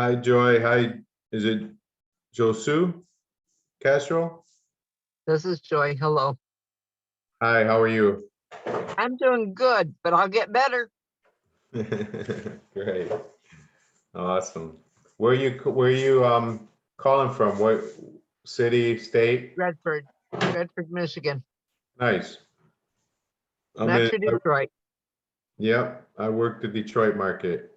Hi, Joy. Hi, is it Josu Castro? This is Joy. Hello. Hi, how are you? I'm doing good, but I'll get better. Great. Awesome. Where you calling from? What city, state? Redford, Michigan. Nice. I'm in, Metro Detroit. yep, I work the Detroit market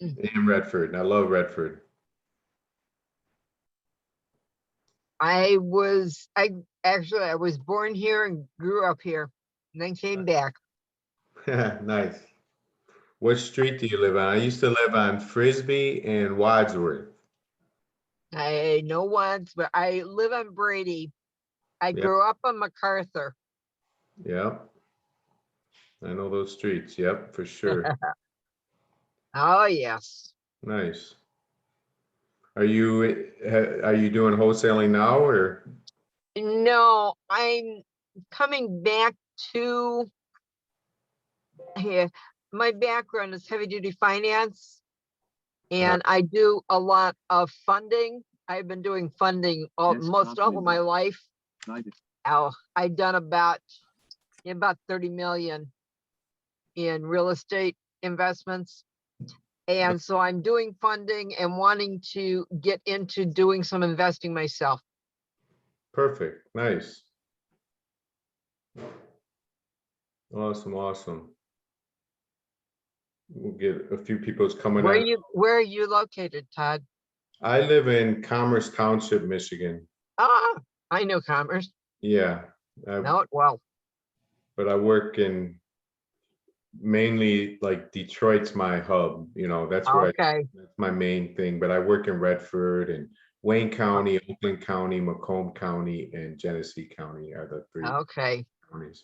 Mm. in Redford. And I love Redford. I was born here and grew up here, and then came back. Nice. What street do you live on? I used to live on Frisbee and Wadsworth. I know once, but I live on Brady. I Yep. grew up on MacArthur. Yep. I know those streets. Yep, for sure. Oh yes. Nice. Are you doing wholesaling now or? No, I'm coming back to here. My background is heavy duty finance, and I do a lot of funding. I've been doing funding most all of my life. I've done about 30 million in real estate investments. And so I'm doing funding and wanting to get into doing some investing myself. Perfect. Nice. Awesome. Awesome. We'll get a few people's coming Where on. where are you located, Todd? I live in Commerce Township, Michigan. Ah, I know Commerce. Yeah. Know it well. But I work in mainly like Detroit's my hub, that's where Okay. that's my main thing. But I work in Redford and Wayne County, Oakland County, Macomb County, and Genesee County are the three Okay. counties.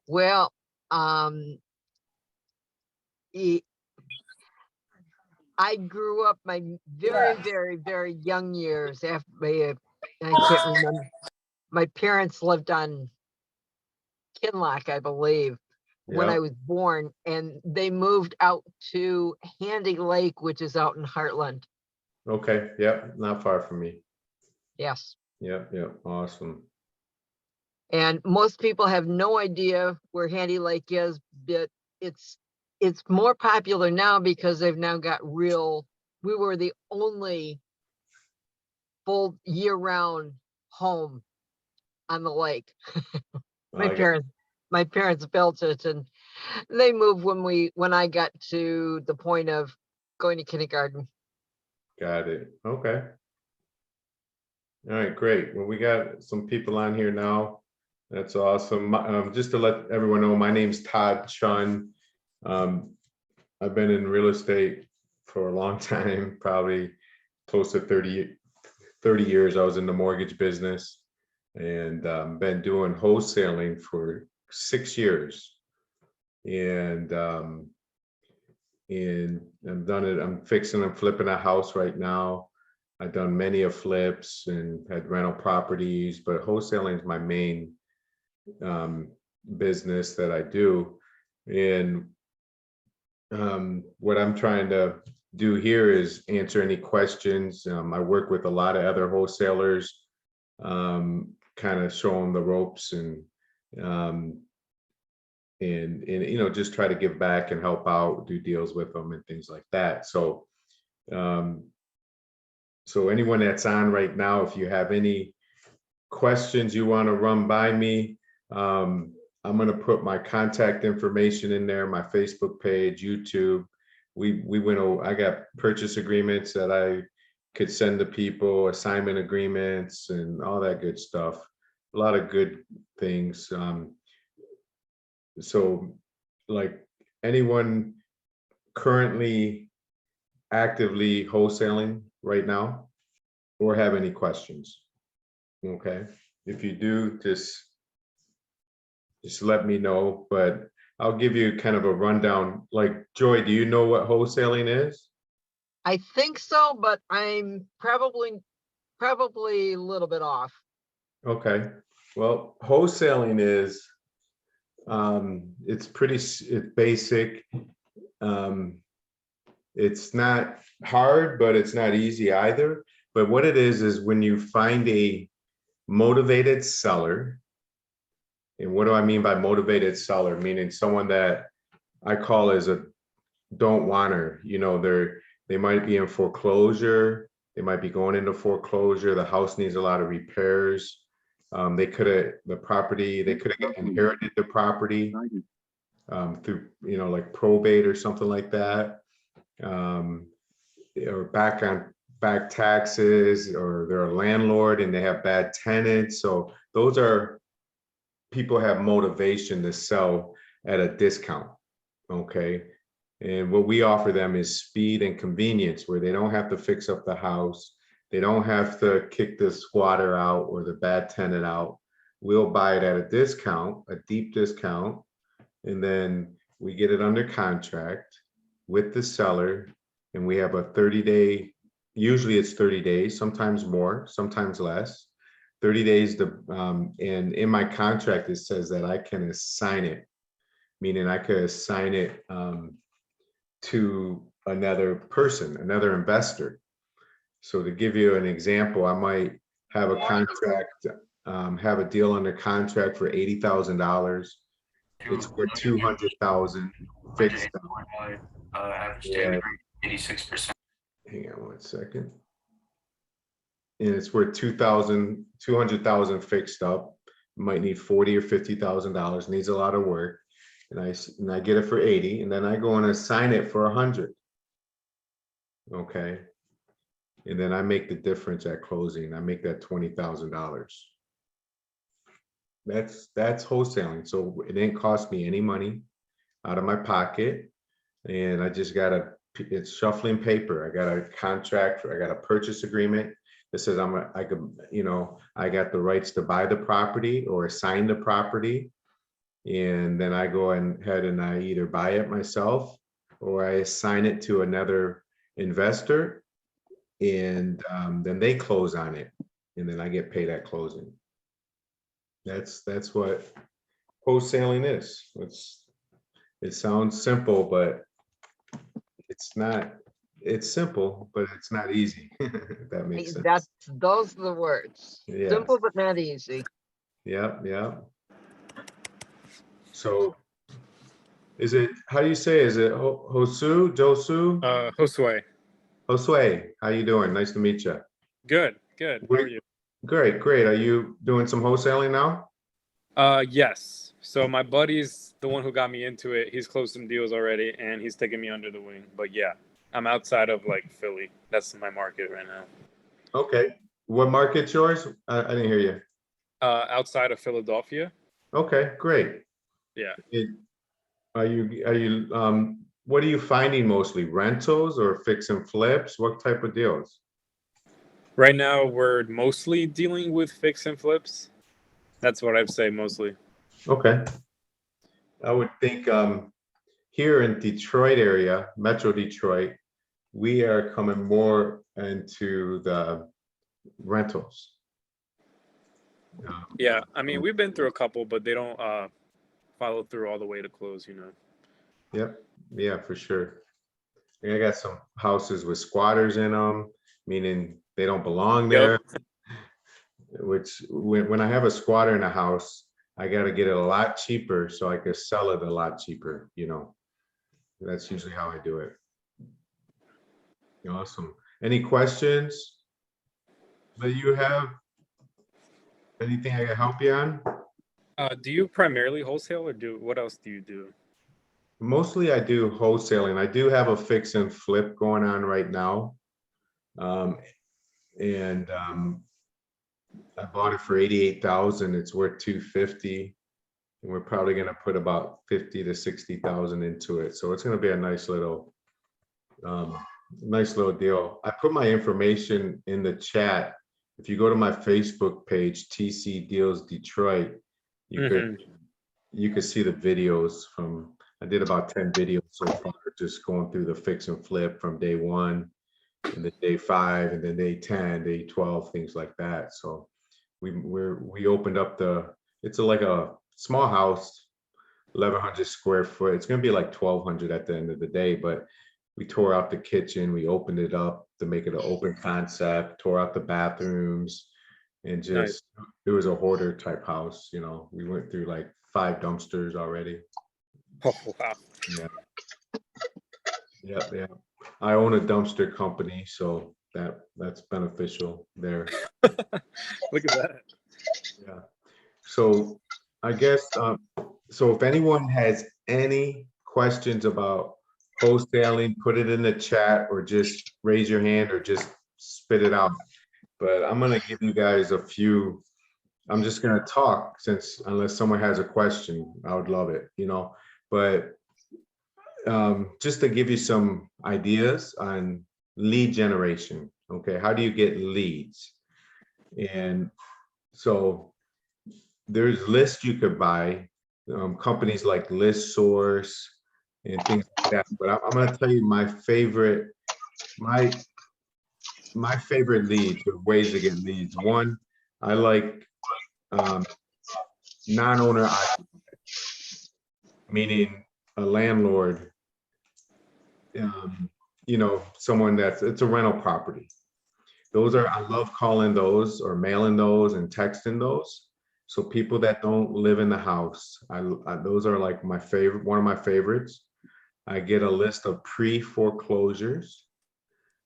Well, I grew up my very young years after I can't remember. My parents lived on Kinlock, I believe, when I was born, and they moved out to Handy Lake, which is out in Heartland. Okay. Yep. Not far from me. Yes. Yep. Awesome. And most people have no idea where Handy Lake is, but it's more popular now because they've now got we were the only full year-round home on the lake. My parents built it, and they moved when I got to the point of going to kindergarten. Got it. Okay. All right, great. Well, we got some people on here now. That's awesome. Just to let everyone know, my name's Todd Chunn. I've been in real estate for a long time, probably close to 30 years. I was in the mortgage business and been doing wholesaling for 6 years. And I've done it. I'm fixing and flipping a house right now. I've done many of flips and had rental properties, but wholesaling is my main business that I do. And what I'm trying to do here is answer any questions. I work with a lot of other wholesalers, kind of show them the ropes and just try to give back and help out, do deals with them and things like that. So anyone that's on right now, if you have any questions you want to run by me, I'm going to put my contact information in there, my Facebook page, YouTube. I got purchase agreements that I could send to people, assignment agreements and all that good stuff. A lot of good things. So like anyone currently actively wholesaling right now or have any questions? Okay. If you do, just let me know, but I'll give you kind of a rundown. Like, Joy, do you know what wholesaling is? I think so, but I'm probably a little bit off. Okay. Well, wholesaling is, it's basic. it's not hard, but it's not easy either. But what it is when you find a motivated seller, and what do I mean by motivated seller? Meaning someone that I call as a don't wanter. You know, they might be in foreclosure. They might be going into foreclosure. The house needs a lot of repairs. They could have inherited the property through, you know, like probate or something like that. Or back taxes, or they're a landlord and they have bad tenants. So those are people have motivation to sell at a discount. Okay. And what we offer them is speed and convenience, where they don't have to fix up the house. They don't have to kick the squatter out or the bad tenant out. We'll buy it at a discount, a deep discount. And then we get it under contract with the seller. And we have a 30-day, usually it's 30 days, sometimes more, sometimes less. 30 days and in my contract, it says that I can assign it, meaning I could assign it to another person, another investor. So to give you an example, I might have a contract, have a deal under contract for $80,000. It's for 200,000 fixed. Yeah. 86%. Hang on one second. And it's worth 200,000 fixed up. Might need $40,000 or $50,000. Needs a lot of work. And I get it for 80, and then I go and assign it for 100. Okay. And then I make the difference at closing. I make that $20,000. That's wholesaling. So it didn't cost me any money out of my pocket. And I just it's shuffling paper. I got a contract, I got a purchase agreement that says I got the rights to buy the property or assign the property. And then I go ahead and I either buy it myself or I assign it to another investor, and then they close on it, and then I get paid at closing. That's what wholesaling is. It sounds simple, but it's not. It's simple, but it's not easy. If that makes sense. Those are the words. Yes. Simple but not easy. Yep. So is it, how do you say, is it Josu? Josue. Josue, how you doing? Nice to meet you. Good. How are you? Great. Are you doing some wholesaling now? Yes. So my buddy's the one who got me into it. He's closed some deals already, and he's taking me under the wing. But yeah, I'm outside of like Philly. That's my market right now. Okay. What market's yours? I didn't hear you. Outside of Philadelphia. Okay, great. Yeah. Are you what are you finding mostly? Rentals or fix and flips? What type of deals? Right now, we're mostly dealing with fix and flips. That's what I'd say mostly. Okay. I would think here in Detroit area, Metro Detroit, we are coming more into the rentals. Yeah, I mean, we've been through a couple, but they don't follow through all the way to close, you know. Yep. Yeah, for sure. I got some houses with squatters in them, meaning they don't belong there. Yep. Which when I have a squatter in a house, I got to get it a lot cheaper so I could sell it a lot cheaper, you know. That's usually how I do it. Awesome. Any questions that you have? Anything I can help you on? Do you primarily wholesale, or what else do you do? Mostly I do wholesaling. I do have a fix and flip going on right now. I bought it for 88,000. It's worth 250. And we're probably going to put about 50 to 60,000 into it. So it's going to be a nice little deal. I put my information in the chat. If you go to my Facebook page, TC Deals Detroit, you could see the videos from, I did about 10 videos so far, just going through the fix and flip from day 1 and then day 5 and then day 10, day 12, things like that. So we opened up it's like a small house, 1,100 square foot. It's going to be like 1,200 at the end of the day, but We tore out the kitchen, we opened it up to make it an open concept, tore out the bathrooms. And Nice. just, it was a hoarder type house, you know, we went through like 5 dumpsters already. Oh wow. Yeah. Yep, yeah. I own a dumpster company, so that's beneficial there. Look at that. Yeah. So I guess, so if anyone has any questions about wholesaling, put it in the chat or just raise your hand or just spit it out. But I'm gonna give you guys a few, I'm just gonna talk since unless someone has a question, I would love it, you know, but just to give you some ideas on lead generation. Okay, how do you get leads? And so there's lists you could buy, companies like List Source and things like that. But I'm going to tell you my favorite leads or ways to get leads. One, I like non-owner occupied, meaning a landlord, you know, someone it's a rental property. Those are, I love calling those or mailing those and texting those. So people that don't live in the house, those are like my favorite, one of my favorites. I get a list of pre-foreclosures.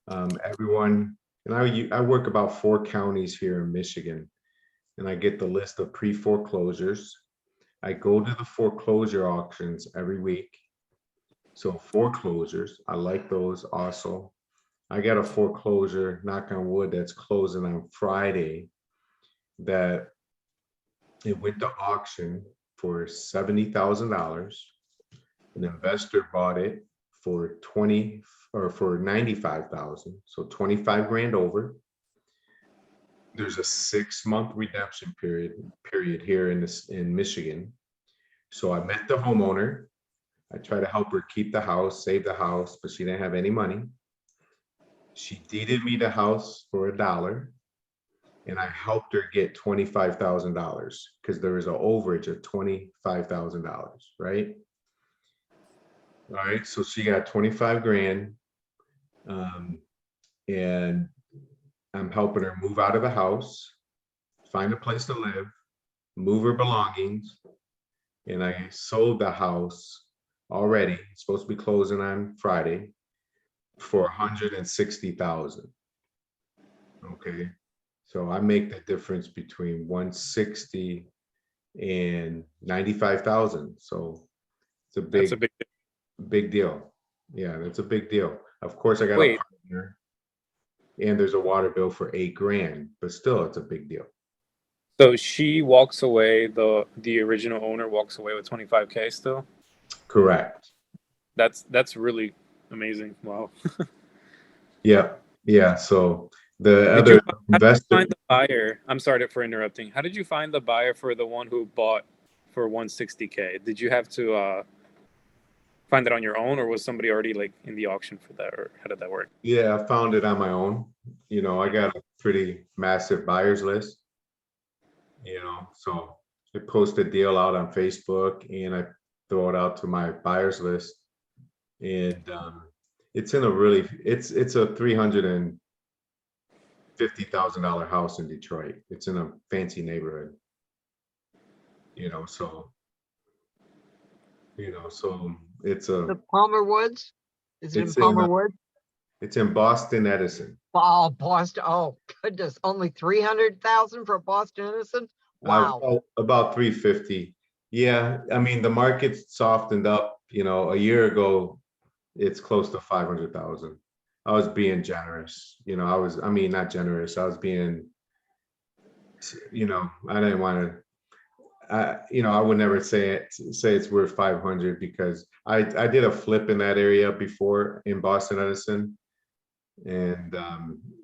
Everyone, and I work about 4 counties here in Michigan, and I get the list of pre-foreclosures. I go to the foreclosure auctions every week. So foreclosures, I like those also. I got a foreclosure, knock on wood, that's closing on Friday, that it went to auction for $70,000. An investor bought it for 95,000, so 25 grand over. There's a 6-month redemption period here in Michigan. So I met the homeowner. I try to help her keep the house, save the house, but she didn't have any money. She deeded me the house for $1, and I helped her get $25,000 because there was an overage of $25,000, right? All right, so she got 25 grand, and I'm helping her move out of the house, find a place to live, move her belongings, and I sold the house already. It's supposed to be closing on Friday for $160,000. Okay, so I make the difference between 160 and 95,000. So it's a That's a big deal. Yeah, that's a big deal. Of course, I got a Wait. partner, and there's a water bill for 8 grand, but still, it's a big deal. So she walks away. The original owner walks away with 25K still. Correct. That's really amazing. Wow. Yeah, yeah. So the How other did you investor, find the buyer? I'm sorry for interrupting. How did you find the buyer for the one who bought for 160K? Did you have to find it on your own, or was somebody already like in the auction for that, or how did that work? yeah, I found it on my own. You know, I got a pretty massive buyers list. You know, so I post a deal out on Facebook and I throw it out to my buyers list, and it's in a really, it's a $350,000 house in Detroit. It's in a fancy neighborhood. You know, so it's The Palmer Woods? Is it in it's Palmer in Woods? it's in Boston Edison. Oh, Boston. Oh, goodness. Only 300,000 for Boston Edison? Wow. About 350. Yeah, I mean the market's softened up. You know, a year ago, it's close to 500,000. I was being generous. You know, I mean, not generous. I was being, you know, I didn't want to. I would never say it's worth 500 because I did a flip in that area before in Boston Edison, and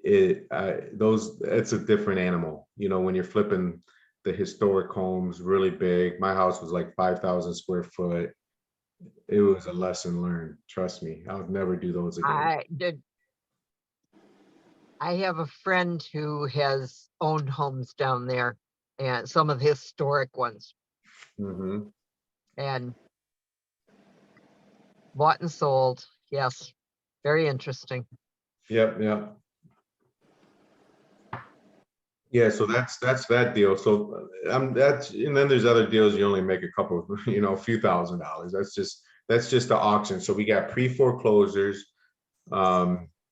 it's a different animal. You know, when you're flipping the historic homes, really big. My house was like 5,000 square foot. It was a lesson learned. Trust me, I would never do those again. I have a friend who has owned homes down there, and some of the historic ones, Mm-hmm. and bought and sold. Yes. Very interesting. Yep, yep. Yeah, so that's that deal. So that's, and then there's other deals you only make a couple, a few $1,000s. That's just the auction. So we got pre-foreclosures, homeowners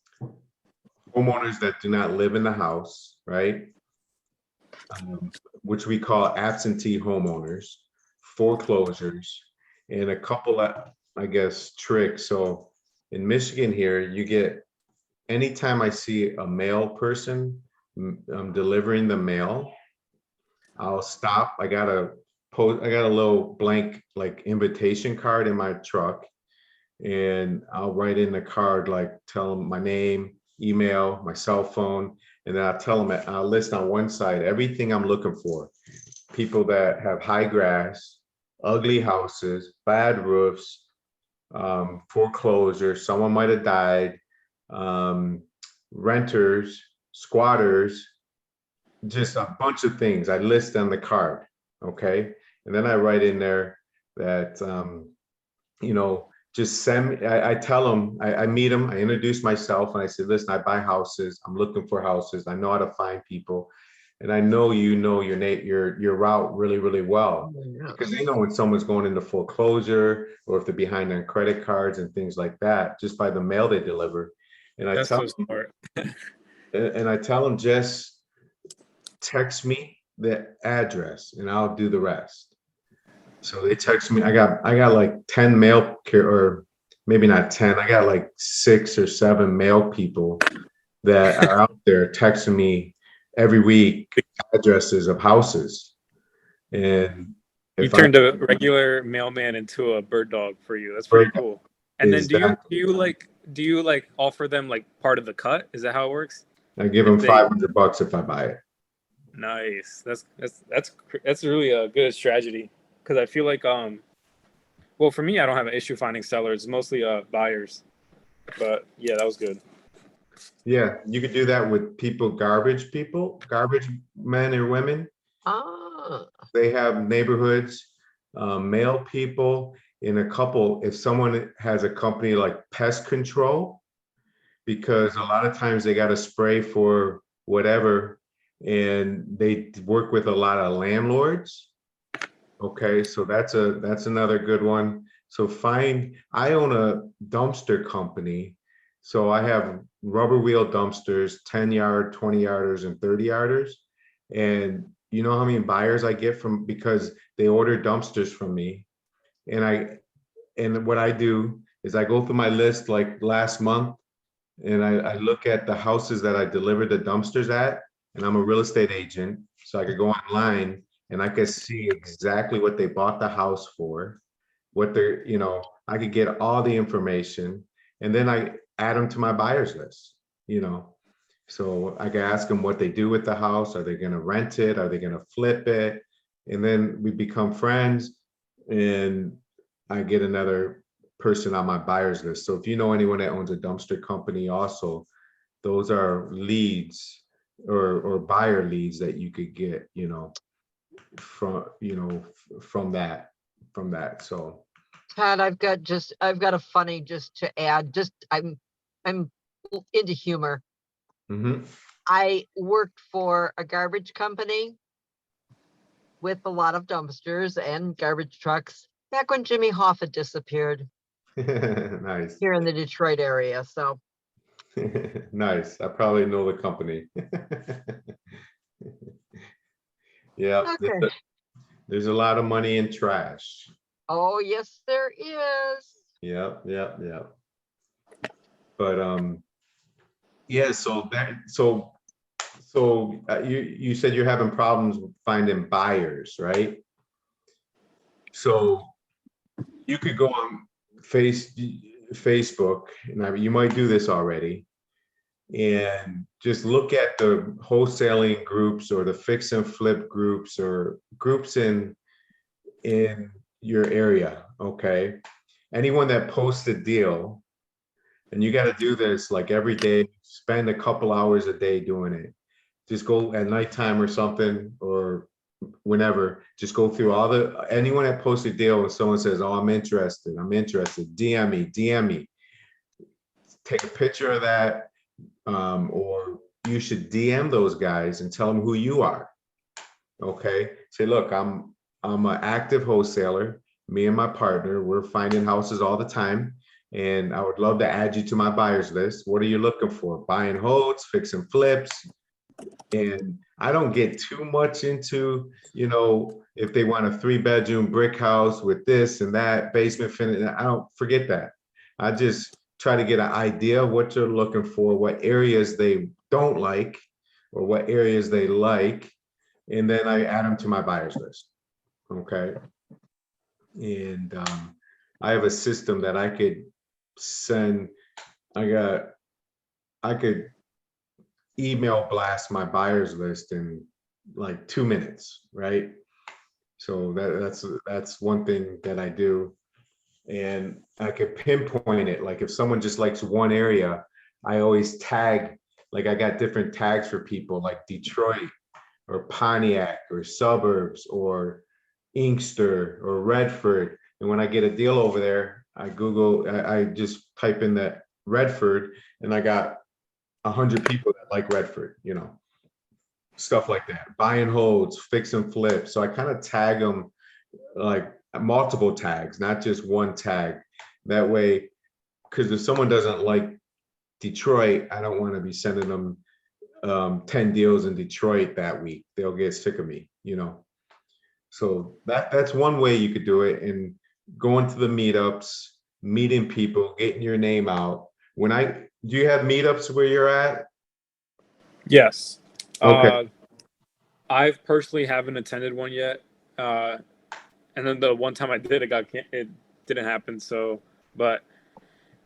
that do not live in the house, right? Which we call absentee homeowners, foreclosures, and a couple of, I guess, tricks. So in Michigan here, you get, anytime I see a mail person delivering the mail, I'll stop. I got a little blank like invitation card in my truck, and I'll write in the card, like tell them my name, email, my cell phone, and then I'll tell them, I'll list on one side everything I'm looking for. People that have high grass, ugly houses, bad roofs, foreclosure, someone might have died, renters, squatters, just a bunch of things I list on the card. Okay. And then I write in there that, just send me, I tell them, I meet them, I introduce myself, and I say, listen, I buy houses. I'm looking for houses. I know how to find people. And I know your route really, really well, because they know when someone's going into foreclosure or if they're behind on credit cards and things like that, just by the mail they deliver. And That's so smart. and I tell them, just text me the address and I'll do the rest. So they text me. I got like 10 or maybe not 10. I got like 6 or 7 mail people that are out there texting me every week addresses of houses. And You turned a regular mailman into a bird dog for you. That's pretty cool. And then do you offer them like part of the cut? Is that how it works? I give them $500 if I buy it. Nice. That's really a good strategy, because I feel like well, for me, I don't have an issue finding sellers, mostly buyers. But yeah, that was good. Yeah, you could do that with garbage men or women. They have neighborhoods, mail people, in a couple. If someone has a company like pest control, because a lot of times they got to spray for whatever, and they work with a lot of landlords. Okay, so that's another good one. So I own a dumpster company. So I have rubber wheel dumpsters, 10-yard, 20-yarders, and 30-yarders. And you know how many buyers I get because they order dumpsters from me. And what I do is I go through my list like last month, and I look at the houses that I delivered the dumpsters at, and I'm a real estate agent. So I could go online and I could see exactly what they bought the house for, what they're, I could get all the information, and then I add them to my buyers list, So I can ask them what they do with the house. Are they going to rent it? Are they going to flip it? And then we become friends, and I get another person on my buyers list. So if you know anyone that owns a dumpster company also, those are leads or buyer leads that you could get, from that. So Todd, I've got a funny just to add. I'm into humor. Mm-hmm. I worked for a garbage company with a lot of dumpsters and garbage trucks back when Jimmy Hoffa disappeared. Nice. Here in the Detroit area. So nice. I probably know the company. Yeah. okay. There's a lot of money in trash. Oh, yes, there is. Yep. But yeah. So you said you're having problems finding buyers, right? So you could go on Facebook, and you might do this already, and just look at the wholesaling groups or the fix and flip groups or groups in your area. Okay, anyone that posts a deal, and you got to do this like every day, spend a couple hours a day doing it. Just go at nighttime or something, or whenever, just go through anyone that posts a deal, and someone says, oh, I'm interested, DM me, take a picture of that, or you should DM those guys and tell them who you are. Okay, say, look, I'm an active wholesaler. Me and my partner, we're finding houses all the time, and I would love to add you to my buyers list. What are you looking for? Buy and holds, fix and flips. And I don't get too much into, if they want a 3-bedroom brick house with this and that basement finish. I don't forget that. I just try to get an idea of what you're looking for, what areas they don't like, or what areas they like, and then I add them to my buyers list. Okay. And I have a system that I could send. I could email blast my buyers list in like 2 minutes, right? So that's one thing that I do. And I could pinpoint it. Like if someone just likes one area, I always tag, like I got different tags for people like Detroit or Pontiac or suburbs or Inkster or Redford. And when I get a deal over there, I just type in that Redford, and I got 100 people that like Redford, stuff like that. Buy and holds, fix and flip. So I kind of tag them like multiple tags, not just one tag. That way, because if someone doesn't like Detroit, I don't want to be sending them 10 deals in Detroit that week. They'll get sick of me, So that's one way you could do it. And going to the meetups, meeting people, getting your name out. Do you have meetups where you're at? Yes. Okay. I personally haven't attended one yet. And then the one time I did, it didn't happen. So, but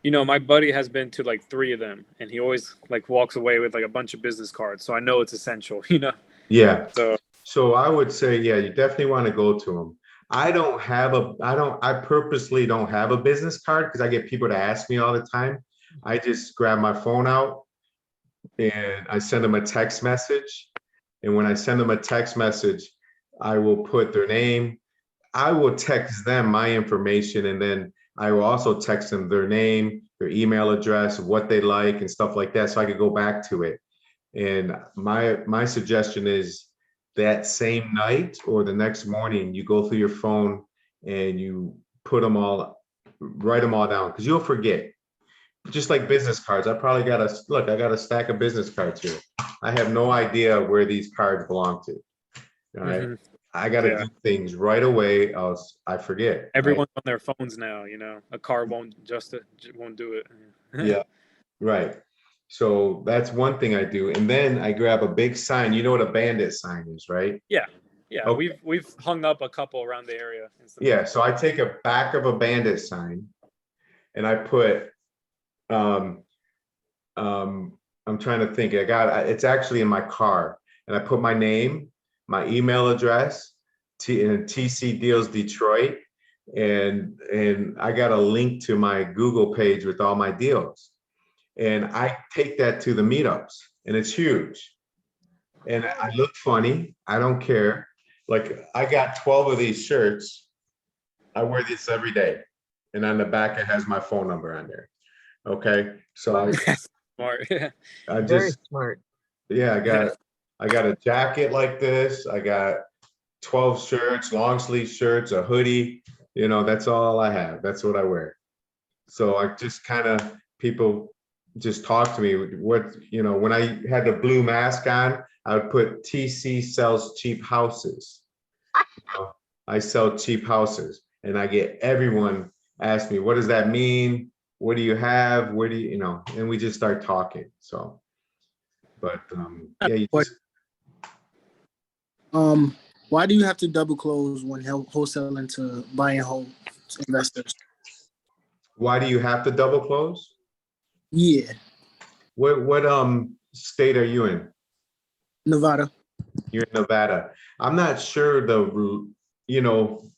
my buddy has been to like 3 of them, and he always like walks away with like a bunch of business cards. So I know it's essential, Yeah. So I would say, yeah, you definitely want to go to them. I purposely don't have a business card because I get people to ask me all the time. I just grab my phone out and I send them a text message. And when I send them a text message, I will put their name. I will text them my information, and then I will also text them their name, their email address, what they like and stuff like that. So I could go back to it. And my suggestion is that same night or the next morning, you go through your phone and you write them all down, because you'll forget. Just like business cards, I got a stack of business cards here. I have no idea where these cards belong to. All right. Mhm. I got to do things right away, else I forget. Everyone's on their phones now, a car won't do it. Yeah, right. So that's one thing I do. And then I grab a big sign. You know what a bandit sign is, right? Yeah. Okay. We've hung up a couple around the area. Yeah, so I take a back of a bandit sign and I put I'm trying to think. It's actually in my car, and I put my name, my email address, TC Deals Detroit, and I got a link to my Google page with all my deals, and I take that to the meetups, and it's huge, and I look funny. I don't care. Like I got 12 of these shirts. I wear this every day, and on the back it has my phone number on there. Okay, so Smart. I Very just, smart. yeah, I got a jacket like this. I got 12 shirts, long sleeve shirts, a hoodie. That's all I have. That's what I wear. So I just people just talk to me. When I had the blue mask on, I would put TC sells cheap houses. I sell cheap houses, and I get everyone ask me, what does that mean? What do you have? Where do and we just start talking. So, but yeah, why do you have to double close when wholesaling to buy and hold investors? Why do you have to double close? Yeah, What state are you in? Nevada. You're in Nevada. I'm not sure the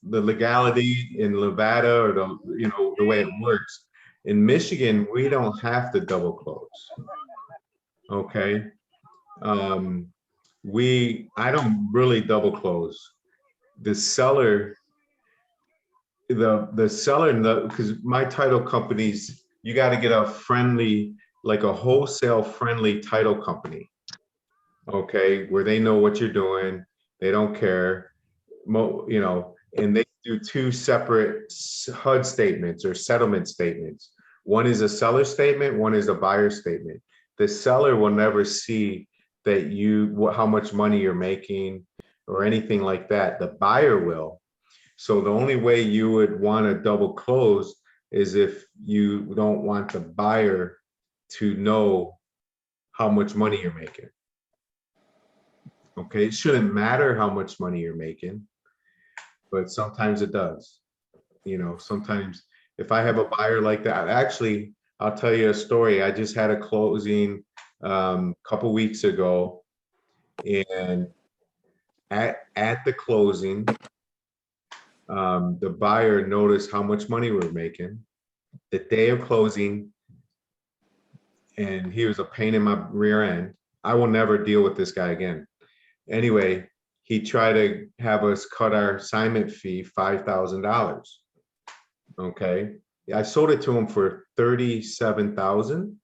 legality in Nevada, or the way it works. In Michigan, we don't have to double close. Okay. I don't really double close. The seller, because my title company's you got to get a friendly, like a wholesale friendly title company. Okay, where they know what you're doing, they don't care, you know, and they do two separate HUD statements or settlement statements. One is a seller statement, one is a buyer statement. The seller will never see that how much money you're making or anything like that. The buyer will. So the only way you would want to double close is if you don't want the buyer to know how much money you're making. Okay, it shouldn't matter how much money you're making, but sometimes it does. You know, sometimes if I have a buyer like that, actually, I'll tell you a story. I just had a closing a couple weeks ago, and at the closing, the buyer noticed how much money we were making the day of closing, and he was a pain in my rear end. I will never deal with this guy again. Anyway, he tried to have us cut our assignment fee $5,000. Okay, I sold it to him for $37,000.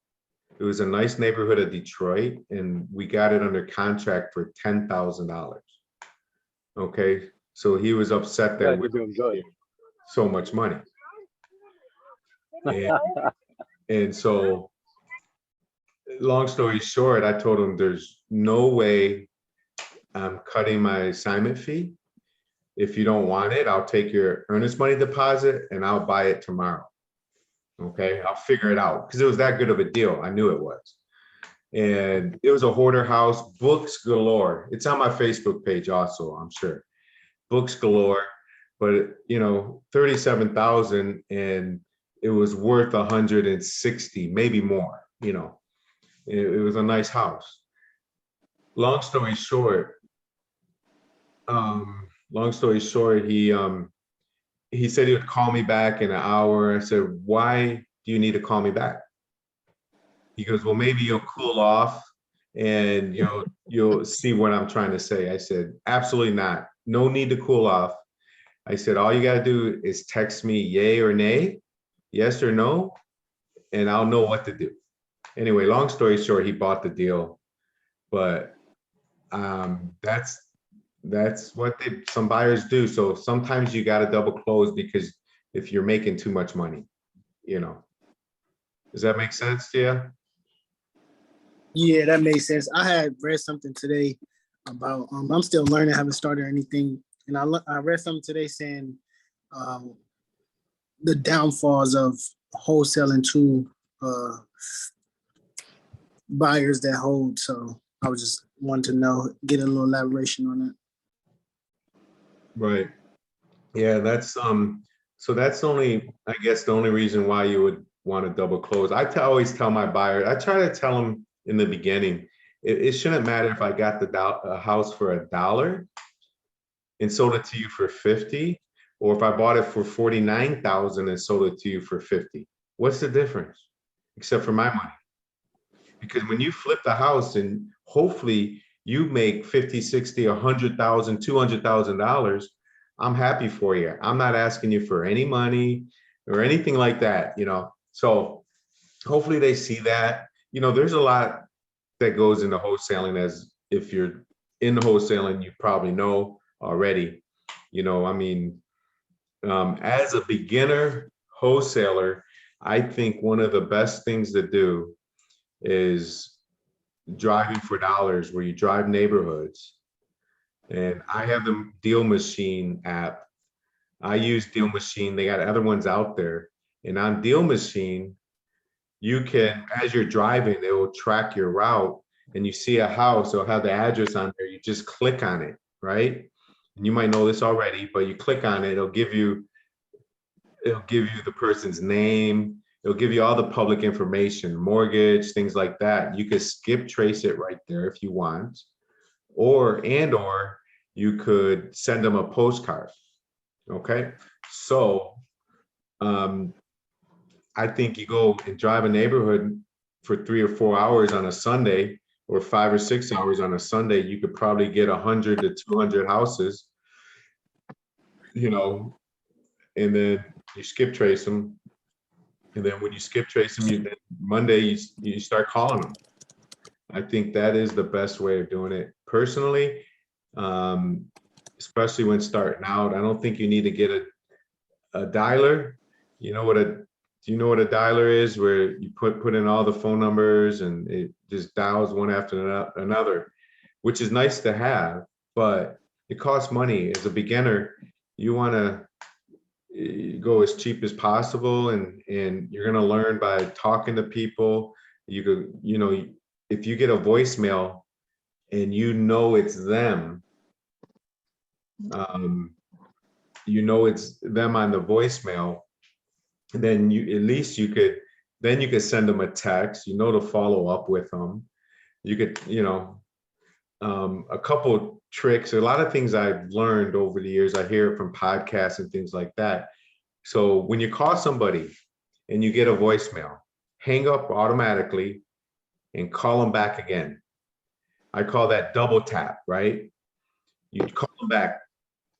It was a nice neighborhood of Detroit, and we got it under contract for $10,000. Okay, so he was upset that Glad we you're doing good. so much money, and so long story short, I told him there's no way I'm cutting my assignment fee. If you don't want it, I'll take your earnest money deposit and I'll buy it tomorrow. Okay, I'll figure it out, because it was that good of a deal. I knew it was. And it was a hoarder house, books galore. It's on my Facebook page also, I'm sure. Books galore, but you know, 37,000, and it was worth 160, maybe more, you know. It was a nice house. Long story short, he said he would call me back in an hour. I said, why do you need to call me back? He goes, well, maybe you'll cool off and you'll see what I'm trying to say. I said, absolutely not. No need to cool off. I said, all you got to do is text me yay or nay, yes or no, and I'll know what to do. Anyway, long story short, he bought the deal, but that's what some buyers do. So sometimes you got to double close, because if you're making too much money, you know. Does that make sense to you? Yeah, that makes sense. I had read something today about, I'm still learning, haven't started anything. And I read something today saying the downfalls of wholesaling to buyers that hold. So I was just wanting to know, get a little elaboration on that. Right. Yeah, that's so that's only, I guess, the only reason why you would want to double close. I always tell my buyer, I try to tell them in the beginning, it shouldn't matter if I got the house for $1 and sold it to you for 50, or if I bought it for 49,000 and sold it to you for 50. What's the difference? Except for my money. Because when you flip the house and hopefully you make 50, 60, 100,000, $200,000, I'm happy for you. I'm not asking you for any money or anything like that, you know. So hopefully they see that. You know, there's a lot that goes into wholesaling, as if you're in wholesaling, you probably know already. You know, I mean, as a beginner wholesaler, I think one of the best things to do is driving for dollars, where you drive neighborhoods. And I have the Deal Machine app. I use Deal Machine. They got other ones out there. And on Deal Machine, you can, as you're driving, it will track your route, and you see a house, it'll have the address on there. You just click on it, right? And you might know this already, but you click on it, it'll give you the person's name. It'll give you all the public information, mortgage, things like that. You could skip trace it right there if you want, or you could send them a postcard. Okay, so I think you go and drive a neighborhood for 3 or 4 hours on a Sunday, or 5 or 6 hours on a Sunday. You could probably get 100 to 200 houses, you know, and then you skip trace them, And then when you skip trace them, then Monday you start calling them. I think that is the best way of doing it personally, especially when starting out. I don't think you need to get a dialer. You know what do you know what a dialer is, where you put in all the phone numbers and it just dials one after another, which is nice to have, but it costs money. As a beginner, you want to go as cheap as possible, and you're going to learn by talking to people. You could, you know, if you get a voicemail and you know it's them, you know it's them on the voicemail, then at least you could send them a text, you know, to follow up with them. You could, you know, a couple tricks, a lot of things I've learned over the years. I hear it from podcasts and things like that. So when you call somebody and you get a voicemail, hang up automatically and call them back again. I call that double tap, right? You call them back.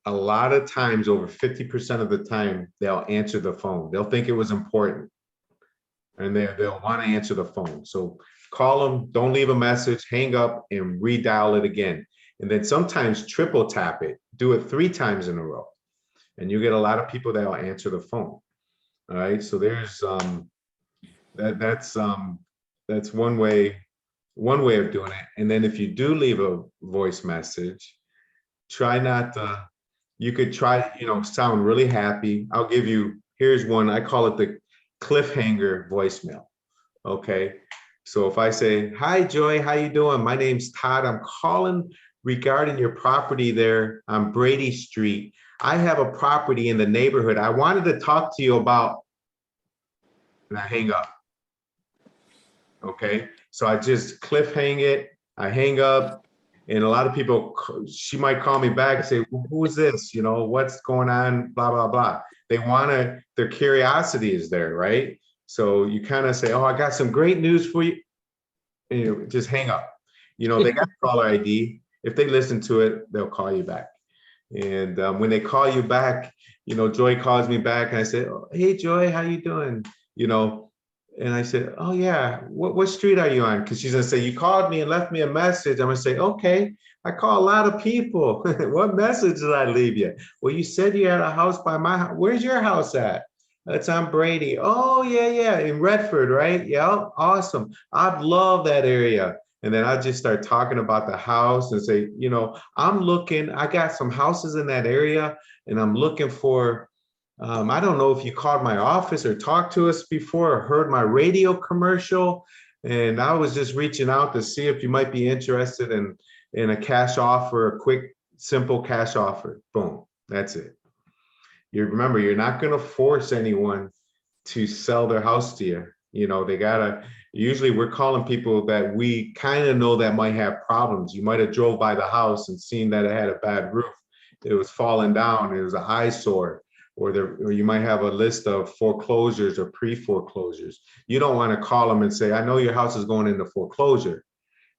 A lot of times, over 50% of the time, they'll answer the phone. They'll think it was important, and they'll want to answer the phone. So call them, don't leave a message, hang up and redial it again. And then sometimes triple tap it, do it 3 times in a row. And you get a lot of people that will answer the phone. All right. So there's that's one way of doing it. And then if you do leave a voice message, try not to, you could try, you know, sound really happy. I'll give you, here's one, I call it the cliffhanger voicemail. Okay. So if I say, "Hi Joy, how you doing? My name's Todd. I'm calling regarding your property there on Brady Street. I have a property in the neighborhood. I wanted to talk to you about," and I hang up. Okay. So I just cliffhang it. I hang up. And a lot of people, she might call me back and say, "Well, who is this? You know, what's going on? Blah, blah, blah." They want to, their curiosity is there, right? So you kind of say, "Oh, I got some great news for you." And you just hang up. You know, they got caller ID. If they listen to it, they'll call you back. And when they call you back, you know, Joy calls me back and I say, "Oh, hey, Joy, how you doing?" You know, and I said, "Oh yeah, what street are you on?" Because she's gonna say, "You called me and left me a message." I'm gonna say, "Okay, I call a lot of people. What message did I leave you?" "Well, you said you had a house by my house." "Where's your house at?" "It's on Brady." "Oh yeah, in Redford, right? Yeah, awesome. I love that area." And then I just start talking about the house and say, "You know, I got some houses in that area and I'm looking for, I don't know if you called my office or talked to us before or heard my radio commercial. And I was just reaching out to see if you might be interested in a cash offer, a quick, simple cash offer." Boom, that's it. You remember, you're not going to force anyone to sell their house to you. You know, they gotta, usually we're calling people that we kind of know that might have problems. You might have drove by the house and seen that it had a bad roof. It was falling down. It was an eyesore. Or you might have a list of foreclosures or pre-foreclosures. You don't want to call them and say, "I know your house is going into foreclosure."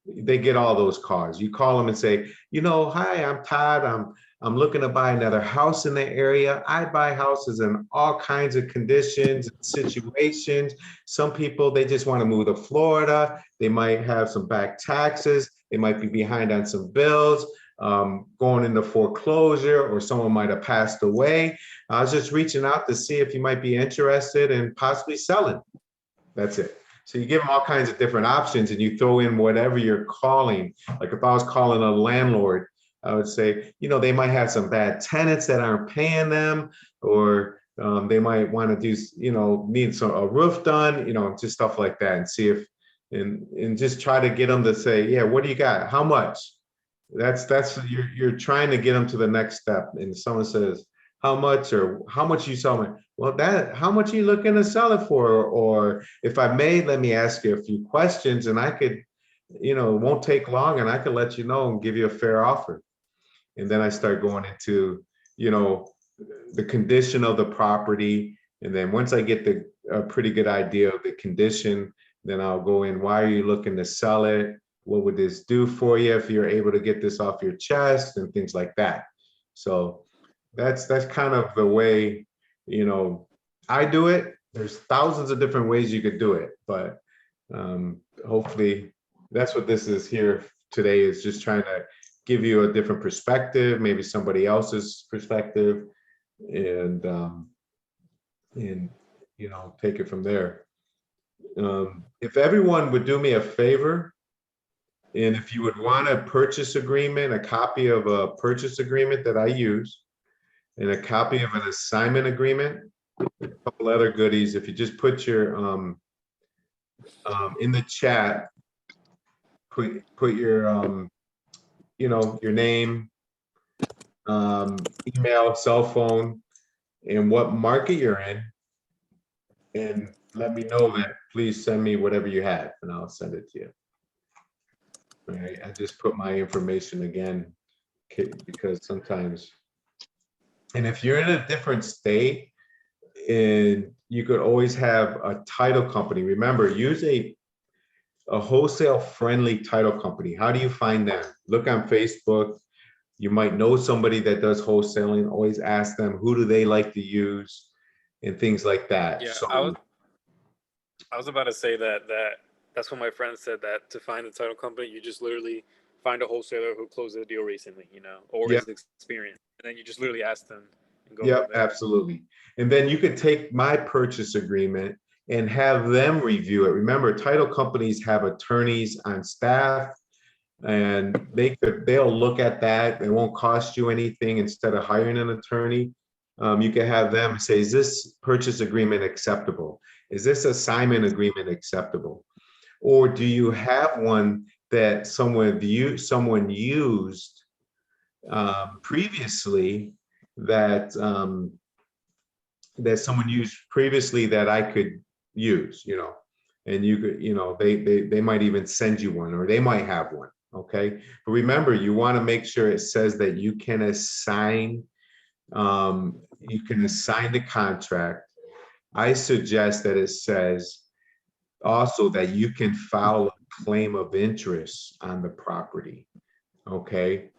They get all those calls. You call them and say, "You know, hi, I'm Todd. I'm looking to buy another house in the area. I buy houses in all kinds of conditions and situations. Some people, they just want to move to Florida. They might have some back taxes. They might be behind on some bills, going into foreclosure, or someone might have passed away. I was just reaching out to see if you might be interested in possibly selling." That's it. So you give them all kinds of different options and you throw in whatever you're calling. Like if I was calling a landlord, I would say, you know, they might have some bad tenants that aren't paying them, or they might want to do, you know, need a roof done, you know, just stuff like that, and see if, and just try to get them to say, "Yeah, what do you got? How much?" That's you're trying to get them to the next step. And someone says, "How much?" or "How much you sell me?" "Well, how much are you looking to sell it for?" Or, "If I may, let me ask you a few questions and I could, you know, it won't take long and I could let you know and give you a fair offer." And then I start going into, you know, the condition of the property. And then once I get a pretty good idea of the condition, then I'll go in, "Why are you looking to sell it? What would this do for you if you're able to get this off your chest?" and things like that. So that's kind of the way, you know, I do it. there's thousands of different ways you could do it, but hopefully that's what this is here today, is just trying to give you a different perspective, maybe somebody else's perspective, and you know, take it from there. If everyone would do me a favor, and if you would want a purchase agreement, a copy of a purchase agreement that I use, and a copy of an assignment agreement, a couple other goodies, if you just put your in the chat, put your you know, your name, email, cell phone, and what market you're in, and let me know that. Please send me whatever you have, and I'll send it to you. All right, I just put my information again, because sometimes, and if you're in a different state, and you could always have a title company. Remember, use a wholesale friendly title company. How do you find them? Look on Facebook. You might know somebody that does wholesaling. Always ask them, who do they like to use, and things like that. Yeah, So, I was about to say that's what my friend said, that to find a title company, you just literally find a wholesaler who closed a deal recently, you know, or Yep. is experienced, and then you just literally ask them and go yeah, from there. absolutely. And then you could take my purchase agreement and have them review it. Remember, title companies have attorneys on staff, and they'll look at that. It won't cost you anything. Instead of hiring an attorney, you can have them say, is this purchase agreement acceptable? Is this assignment agreement acceptable? Or do you have one that someone used previously, that that someone used previously that I could use, you know, and you could, you know, they might even send you one, or they might have one. Okay, but remember, you want to make sure it says that you can assign the contract. I suggest that it says also that you can file a claim of interest on the property. Okay,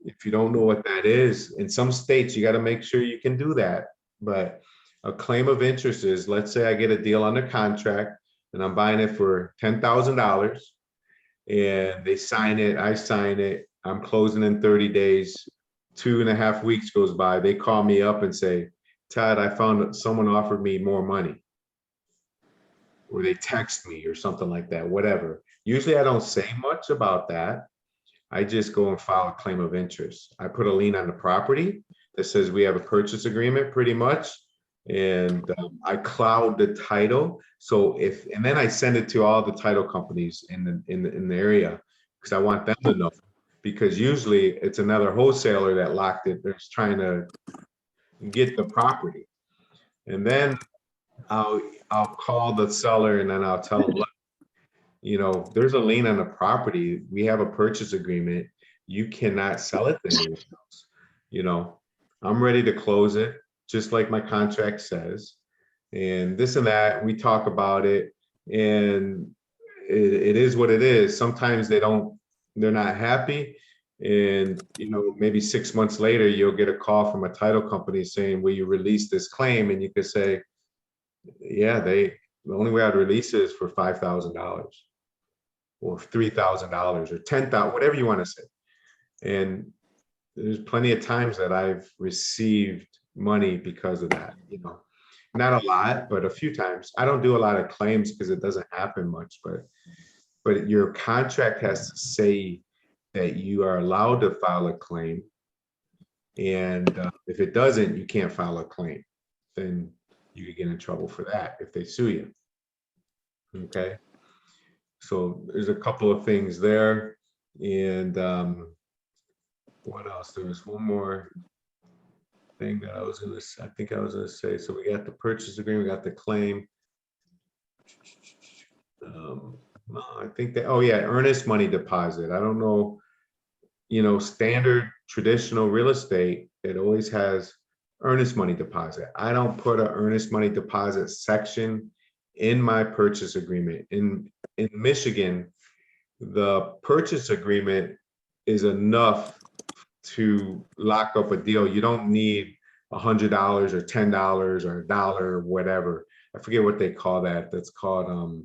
if you don't know what that is, in some states, you got to make sure you can do that. But a claim of interest is, let's say I get a deal under contract and I'm buying it for $10,000, and they sign it, I sign it, I'm closing in 30 days, 2.5 weeks goes by, they call me up and say, Todd, I found that someone offered me more money. Or they text me or something like that, whatever. Usually I don't say much about that. I just go and file a claim of interest. I put a lien on the property that says we have a purchase agreement, pretty much. And I cloud the title. So and then I send it to all the title companies in the area, because I want them to know, because usually it's another wholesaler that locked it, that's trying to get the property. And then I'll call the seller, and then I'll tell them, look, you know, there's a lien on the property. We have a purchase agreement. You cannot sell it to anyone else. You know, I'm ready to close it, just like my contract says, and this and that. We talk about it, and it is what it is. Sometimes they're not happy. And, you know, maybe 6 months later, you'll get a call from a title company saying, will you release this claim? And you could say, yeah, the only way I'd release it is for $5,000 or $3,000 or $10,000, whatever you want to say. And there's plenty of times that I've received money because of that, you know, not a lot, but a few times. I don't do a lot of claims because it doesn't happen much, but your contract has to say that you are allowed to file a claim. And if it doesn't, you can't file a claim. Then you could get in trouble for that if they sue you. Okay. So there's a couple of things there. And what else? There was one more thing that I think I was gonna say. So we got the purchase agreement, we got the claim. I think that, oh yeah, earnest money deposit. I don't know, you know, standard traditional real estate, it always has earnest money deposit. I don't put an earnest money deposit section in my purchase agreement. In Michigan, the purchase agreement is enough to lock up a deal. You don't need $100 or $10 or $1 or whatever. I forget what they call that. That's called,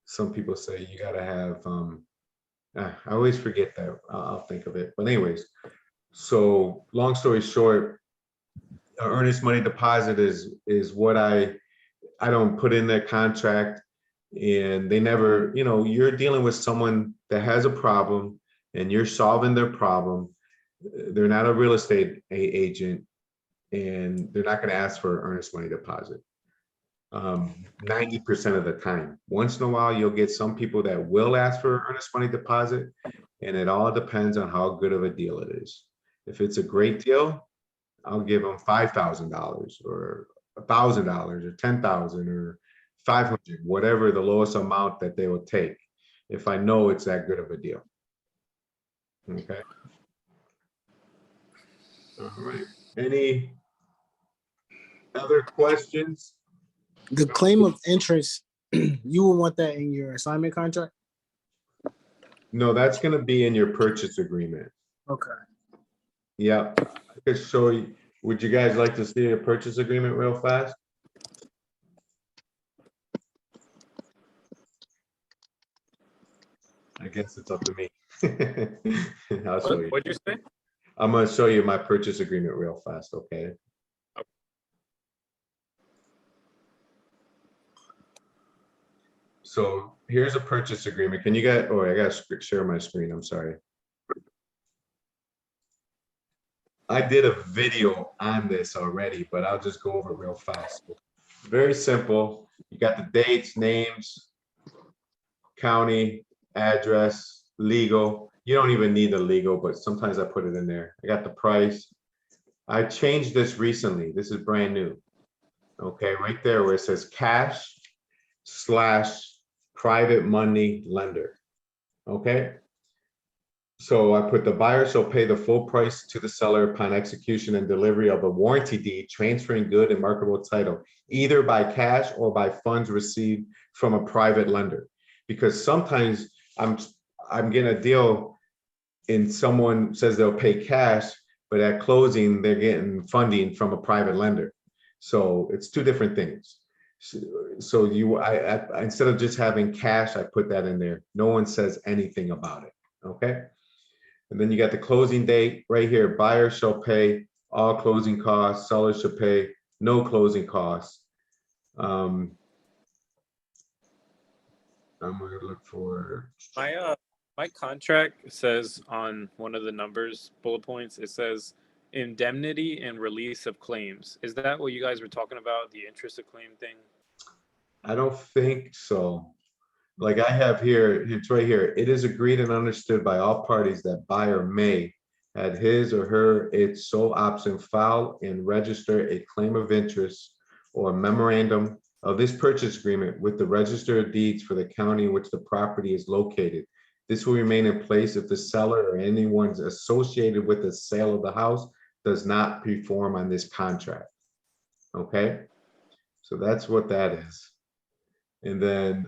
some people say you gotta have, I always forget that. I'll think of it. But anyways, so long story short, earnest money deposit is what I don't put in their contract, and they never, you're dealing with someone that has a problem and you're solving their problem. They're not a real estate agent, and they're not going to ask for earnest money deposit. 90% of the time. Once in a while, you'll get some people that will ask for earnest money deposit, and it all depends on how good of a deal it is. If it's a great deal, I'll give them $5,000 or $1,000 or $10,000 or 500, whatever the lowest amount that they will take, if I know it's that good of a deal. Okay. All right. Any other questions? The claim of interest, you will want that in your assignment contract? No, that's going to be in your purchase agreement. Okay. Yeah. I could show you. Would you guys like to see a purchase agreement real fast? I guess it's up to me. I'll show you. What'd you say? I'm going to show you my purchase agreement real fast, okay? So here's a purchase agreement. Can you get, oh, I got to share my screen. I'm sorry. I did a video on this already, but I'll just go over it real fast. Very simple. You got the dates, names, county, address, legal. You don't even need the legal, but sometimes I put it in there. I got the price. I changed this recently. This is brand new. Okay, right there where it says cash / private money lender. Okay. So I put the buyer shall pay the full price to the seller upon execution and delivery of a warranty deed, transferring good and marketable title, either by cash or by funds received from a private lender. Because sometimes I'm getting a deal and someone says they'll pay cash, but at closing they're getting funding from a private lender. So it's two different things. So I instead of just having cash, I put that in there. No one says anything about it. Okay. And then you got the closing date right here. Buyer shall pay all closing costs. Seller should pay no closing costs. I'm going to look for My contract says on one of the numbers bullet points, it says indemnity and release of claims. Is that what you guys were talking about, the interest of claim thing? I don't think so. Like I have here, it's right here. It is agreed and understood by all parties that buyer may, at his or her its sole option, file and register a claim of interest or memorandum of this purchase agreement with the Register of Deeds for the county in which the property is located. This will remain in place if the seller or anyone associated with the sale of the house does not perform on this contract. Okay, so that's what that is. And then,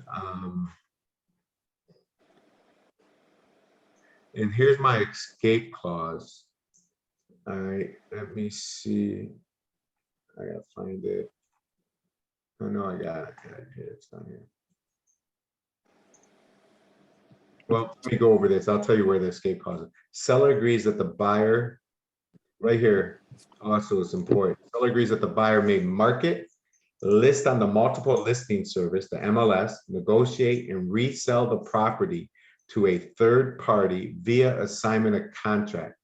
and here's my escape clause. All right, let me see. I gotta find it. Oh no, I got it. Here, it's down here. Well, let me go over this. I'll tell you where the escape clause is. Seller agrees that the buyer, right here, also is important. Seller agrees that the buyer may market, list on the multiple listing service, the MLS, negotiate and resell the property to a third party via assignment of contract.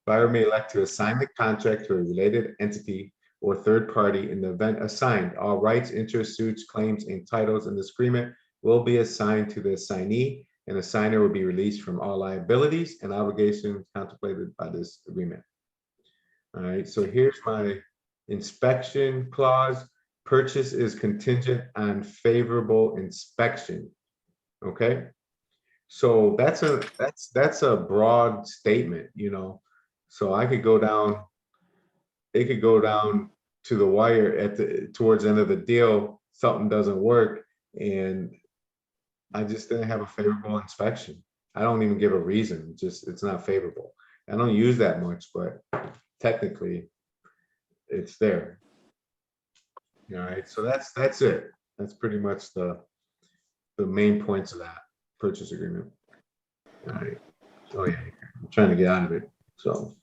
Buyer may elect to assign the contract to a related entity or third party. In the event assigned, all rights, interests, suits, claims, and titles in this agreement will be assigned to the assignee, and the assigner will be released from all liabilities and obligations contemplated by this agreement. All right, so here's my inspection clause. Purchase is contingent on favorable inspection. Okay, so that's a broad statement, you know. So I could go down, it could go down to the wire at towards the end of the deal, something doesn't work, and I just didn't have a favorable inspection. I don't even give a reason, just it's not favorable. I don't use that much, but technically it's there. All right, so that's it. That's pretty much the main points of that purchase agreement. All right. Oh yeah, I'm trying to get out of it. So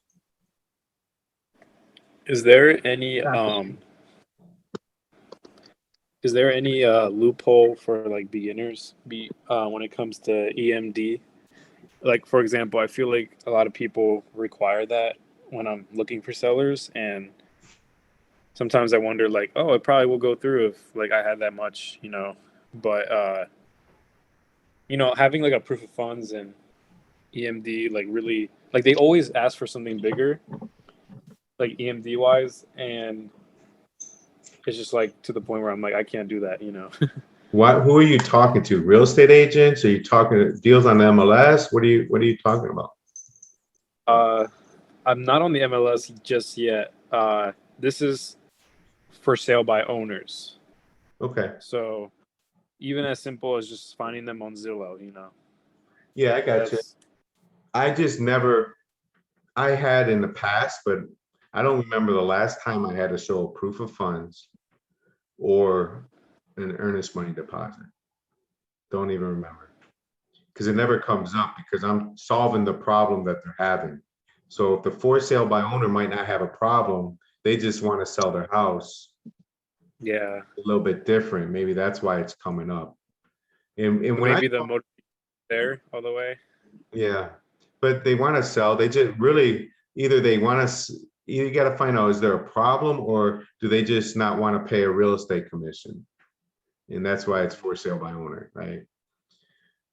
Is there any loophole for like beginners when it comes to EMD? Like, for example, I feel like a lot of people require that when I'm looking for sellers, and sometimes I wonder like, oh, it probably will go through if like I had that much, but having like a proof of funds and EMD, like really, like they always ask for something bigger, like EMD wise, and it's just like to the point where I'm like, I can't do that. who are you talking to? Real estate agents? Are you talking deals on the MLS? What are you talking about? I'm not on the MLS just yet. This is for sale by owners. Okay. So even as simple as just finding them on Zillow, Yeah, I got you. I had in the past, but I don't remember the last time I had to show a proof of funds or an earnest money deposit. Don't even remember, because it never comes up because I'm solving the problem that they're having. So if the for sale by owner might not have a problem, they just want to sell their house. Yeah, a little bit different. Maybe that's why it's coming up. And when maybe the motive there all the way. yeah, but they want to sell. They just really either they want to. You got to find out, is there a problem, or do they just not want to pay a real estate commission? And that's why it's for sale by owner, right?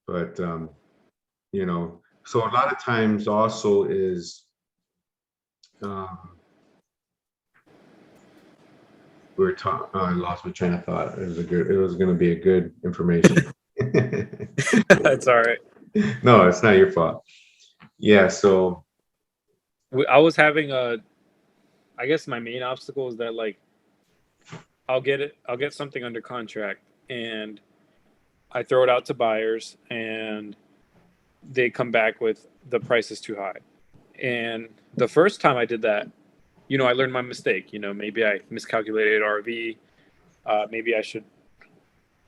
But so a lot of times also is we're talking. I lost my train of thought. It was going to be a good information. That's all right. No, it's not your fault. Yeah, so I was having I guess my main obstacle is that like I'll get something under contract and I throw it out to buyers and they come back with the price is too high. And the first time I did that, I learned my mistake. Maybe I miscalculated RV. Maybe I should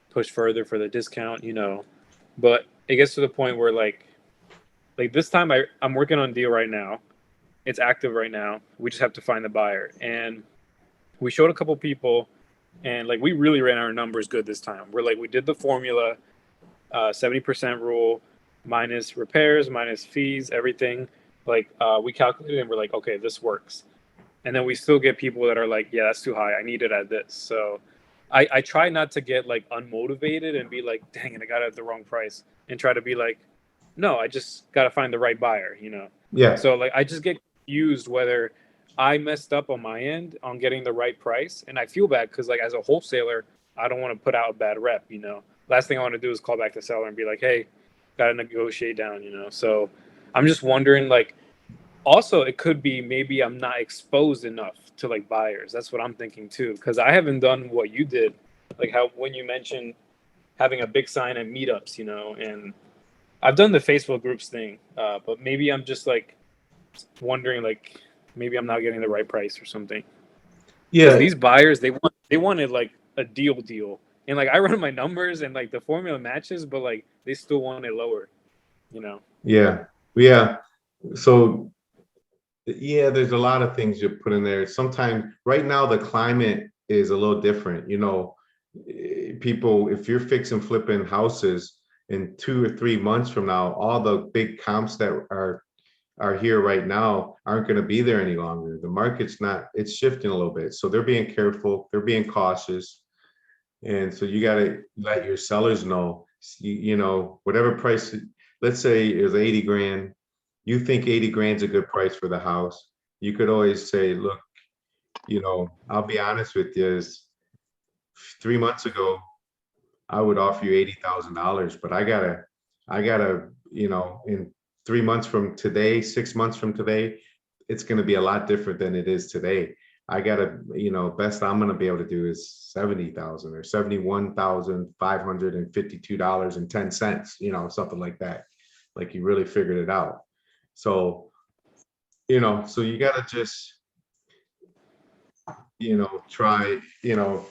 push further for the discount, But it gets to the point where like this time I'm working on a deal right now. It's active right now. We just have to find the buyer. And we showed a couple people and like we really ran our numbers good this time. We did the formula, 70% rule, minus repairs, minus fees, everything. We calculated and we're like, okay, this works. And then we still get people that are like, yeah, that's too high. I need it at this. So I try not to get like unmotivated and be like, dang it, I got it at the wrong price, and try to be like, no, I just got to find the right buyer, Yeah. So like I just get confused whether I messed up on my end on getting the right price. And I feel bad because like as a wholesaler, I don't want to put out a bad rep, Last thing I want to do is call back the seller and be like, hey, got to negotiate down, So I'm just wondering like, also it could be maybe I'm not exposed enough to like buyers. That's what I'm thinking too, because I haven't done what you did, like how when you mentioned having a big sign at meetups, and I've done the Facebook groups thing, but maybe I'm just like wondering like maybe I'm not getting the right price or something. Yeah, these buyers they wanted like a deal, and like I run my numbers and like the formula matches, but like they still want it lower, yeah. So yeah, there's a lot of things you put in there. Sometimes right now the climate is a little different. People, if you're fixing flipping houses in 2 or 3 months from now, all the big comps that are here right now aren't going to be there any longer. The market's not, it's shifting a little bit. So they're being careful, they're being cautious. And so you got to let your sellers know, whatever price, let's say it was 80 grand. You think 80 grand's a good price for the house. You could always say, look, I'll be honest with you, is 3 months ago, I would offer you $80,000, but I gotta, in 3 months from today, 6 months from today, it's going to be a lot different than it is today. I gotta, best I'm going to be able to do is 70,000 or $71,552.10, something like that. Like you really figured it out. So, so you gotta just, try, yeah,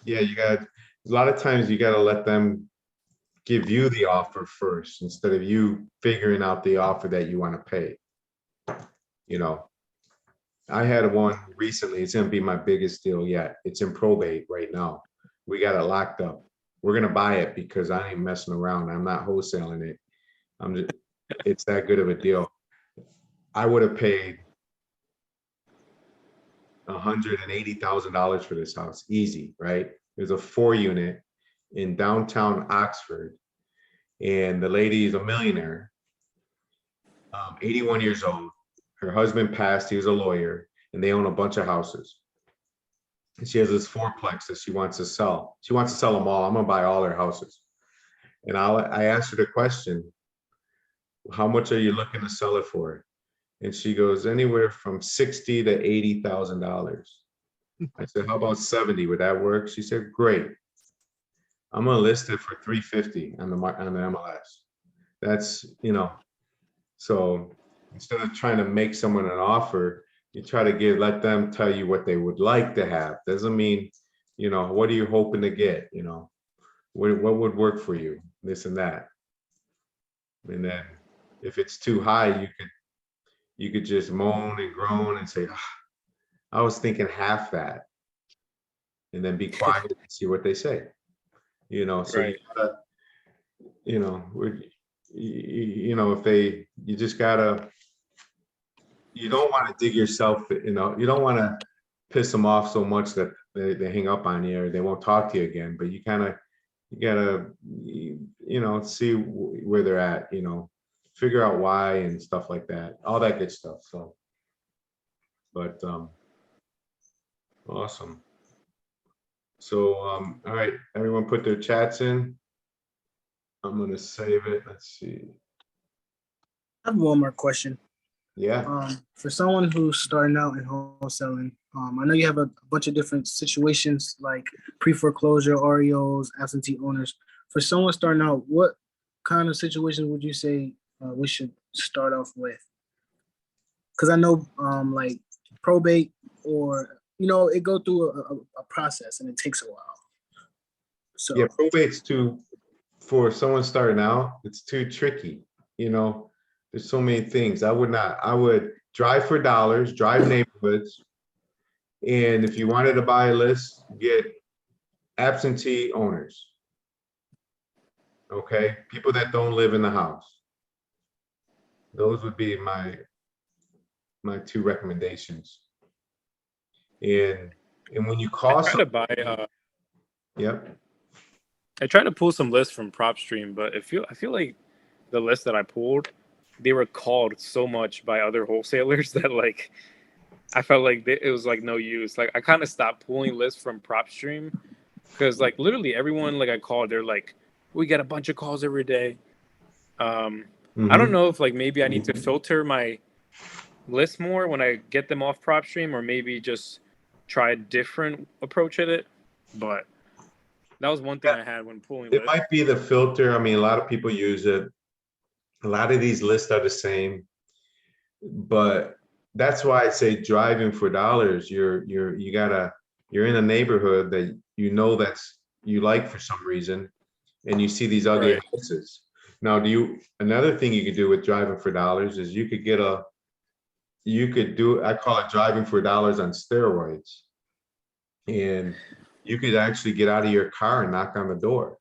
you got, a lot of times you gotta let them give you the offer first instead of you figuring out the offer that you want to pay. I had one recently. It's gonna be my biggest deal yet. It's in probate right now. We got it locked up. We're gonna buy it because I ain't messing around. I'm not wholesaling it. It's that good of a deal. I would have paid $180,000 for this house, easy, right? There's a 4-unit in downtown Oxford, and the lady is a millionaire, 81 years old. Her husband passed, he was a lawyer, and they own a bunch of houses. And she has this fourplex that she wants to sell. She wants to sell them all. I'm gonna buy all her houses. And I asked her the question, how much are you looking to sell it for? And she goes, anywhere from $60,000 to $80,000. I said, how about 70? Would that work? She said, great. I'm gonna list it for 350 on the MLS. That's, so instead of trying to make someone an offer, you try to let them tell you what they would like to have. Doesn't mean, what are you hoping to get? What would work for you? This and that. And then if it's too high, you could just moan and groan and say, I was thinking half that. And then be quiet and see what they say. So Right. you just gotta, you don't want to dig yourself, you don't want to piss them off so much that they hang up on you or they won't talk to you again, but you gotta, see where they're at, figure out why and stuff like that, all that good stuff. So, but, awesome. So, all right, everyone put their chats in. I'm gonna save it. Let's see. I have one more question. Yeah. For someone who's starting out in wholesaling, I know you have a bunch of different situations like pre-foreclosure, REOs, absentee owners. For someone starting out, what kind of situations would you say we should start off with? Because I know like probate or, it go through a process and it takes a while. So Yeah, probate's for someone starting out, it's too tricky. There's so many things. I would drive for dollars, drive neighborhoods. And if you wanted to buy a list, get absentee owners. Okay, people that don't live in the house. Those would be my 2 recommendations. And when you call I try to buy. Yep. I tried to pull some lists from PropStream, but I feel like the list that I pulled, they were called so much by other wholesalers that like I felt like it was like no use. Like I kind of stopped pulling lists from PropStream because like literally everyone like I called, they're like, we get a bunch of calls every day. I don't know if like maybe I need to filter my list more when I get them off PropStream, or maybe just try a different approach at it. But that was one thing I had when pulling It lists. might be the filter. I mean, a lot of people use it. A lot of these lists are the same, but that's why I say driving for dollars. You're in a neighborhood that you like for some reason, and you see these ugly Right. houses. Now, another thing you could do with driving for dollars is you could I call it driving for dollars on steroids. And you could actually get out of your car and knock on the door.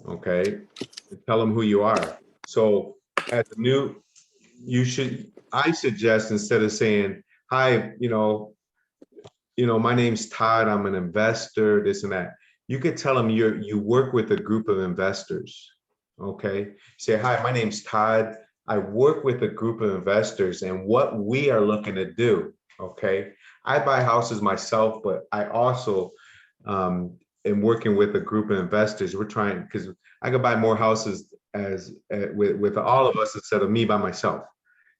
Okay. And tell them who you are. So I suggest, instead of saying, hi, my name's Todd, I'm an investor, this and that. You could tell them you work with a group of investors. Okay. Say, hi, my name's Todd. I work with a group of investors, and what we are looking to do. Okay. I buy houses myself, but I also am working with a group of investors. We're trying, because I could buy more houses with all of us instead of me by myself.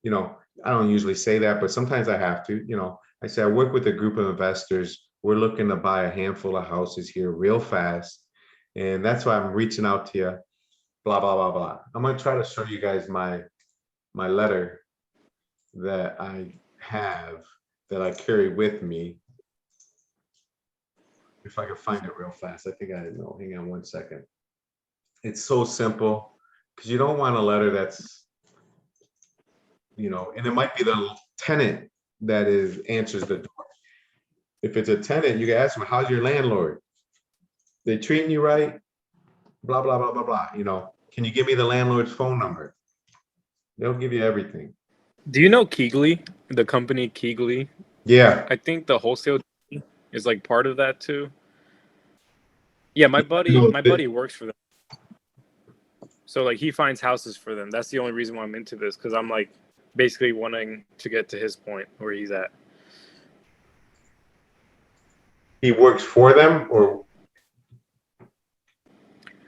I don't usually say that, but sometimes I have to. I say I work with a group of investors. We're looking to buy a handful of houses here real fast, and that's why I'm reaching out to you. Blah blah blah blah. I'm gonna try to show you guys my letter that I have. that I carry with me. If I can find it real fast, I think I know. Hang on one second. It's so simple because you don't want a letter that's, and it might be the tenant that answers the door. If it's a tenant, you can ask them, how's your landlord? They treating you right? Blah, blah, blah, blah, blah. Can you give me the landlord's phone number? They'll give you everything. Do you know Keegley, the company Keegley? Yeah. I think the wholesale is like part of that too. Yeah, my No, buddy works for them. So like he finds houses for them. That's the only reason why I'm into this, because I'm like basically wanting to get to his point where he's at. He works for them, or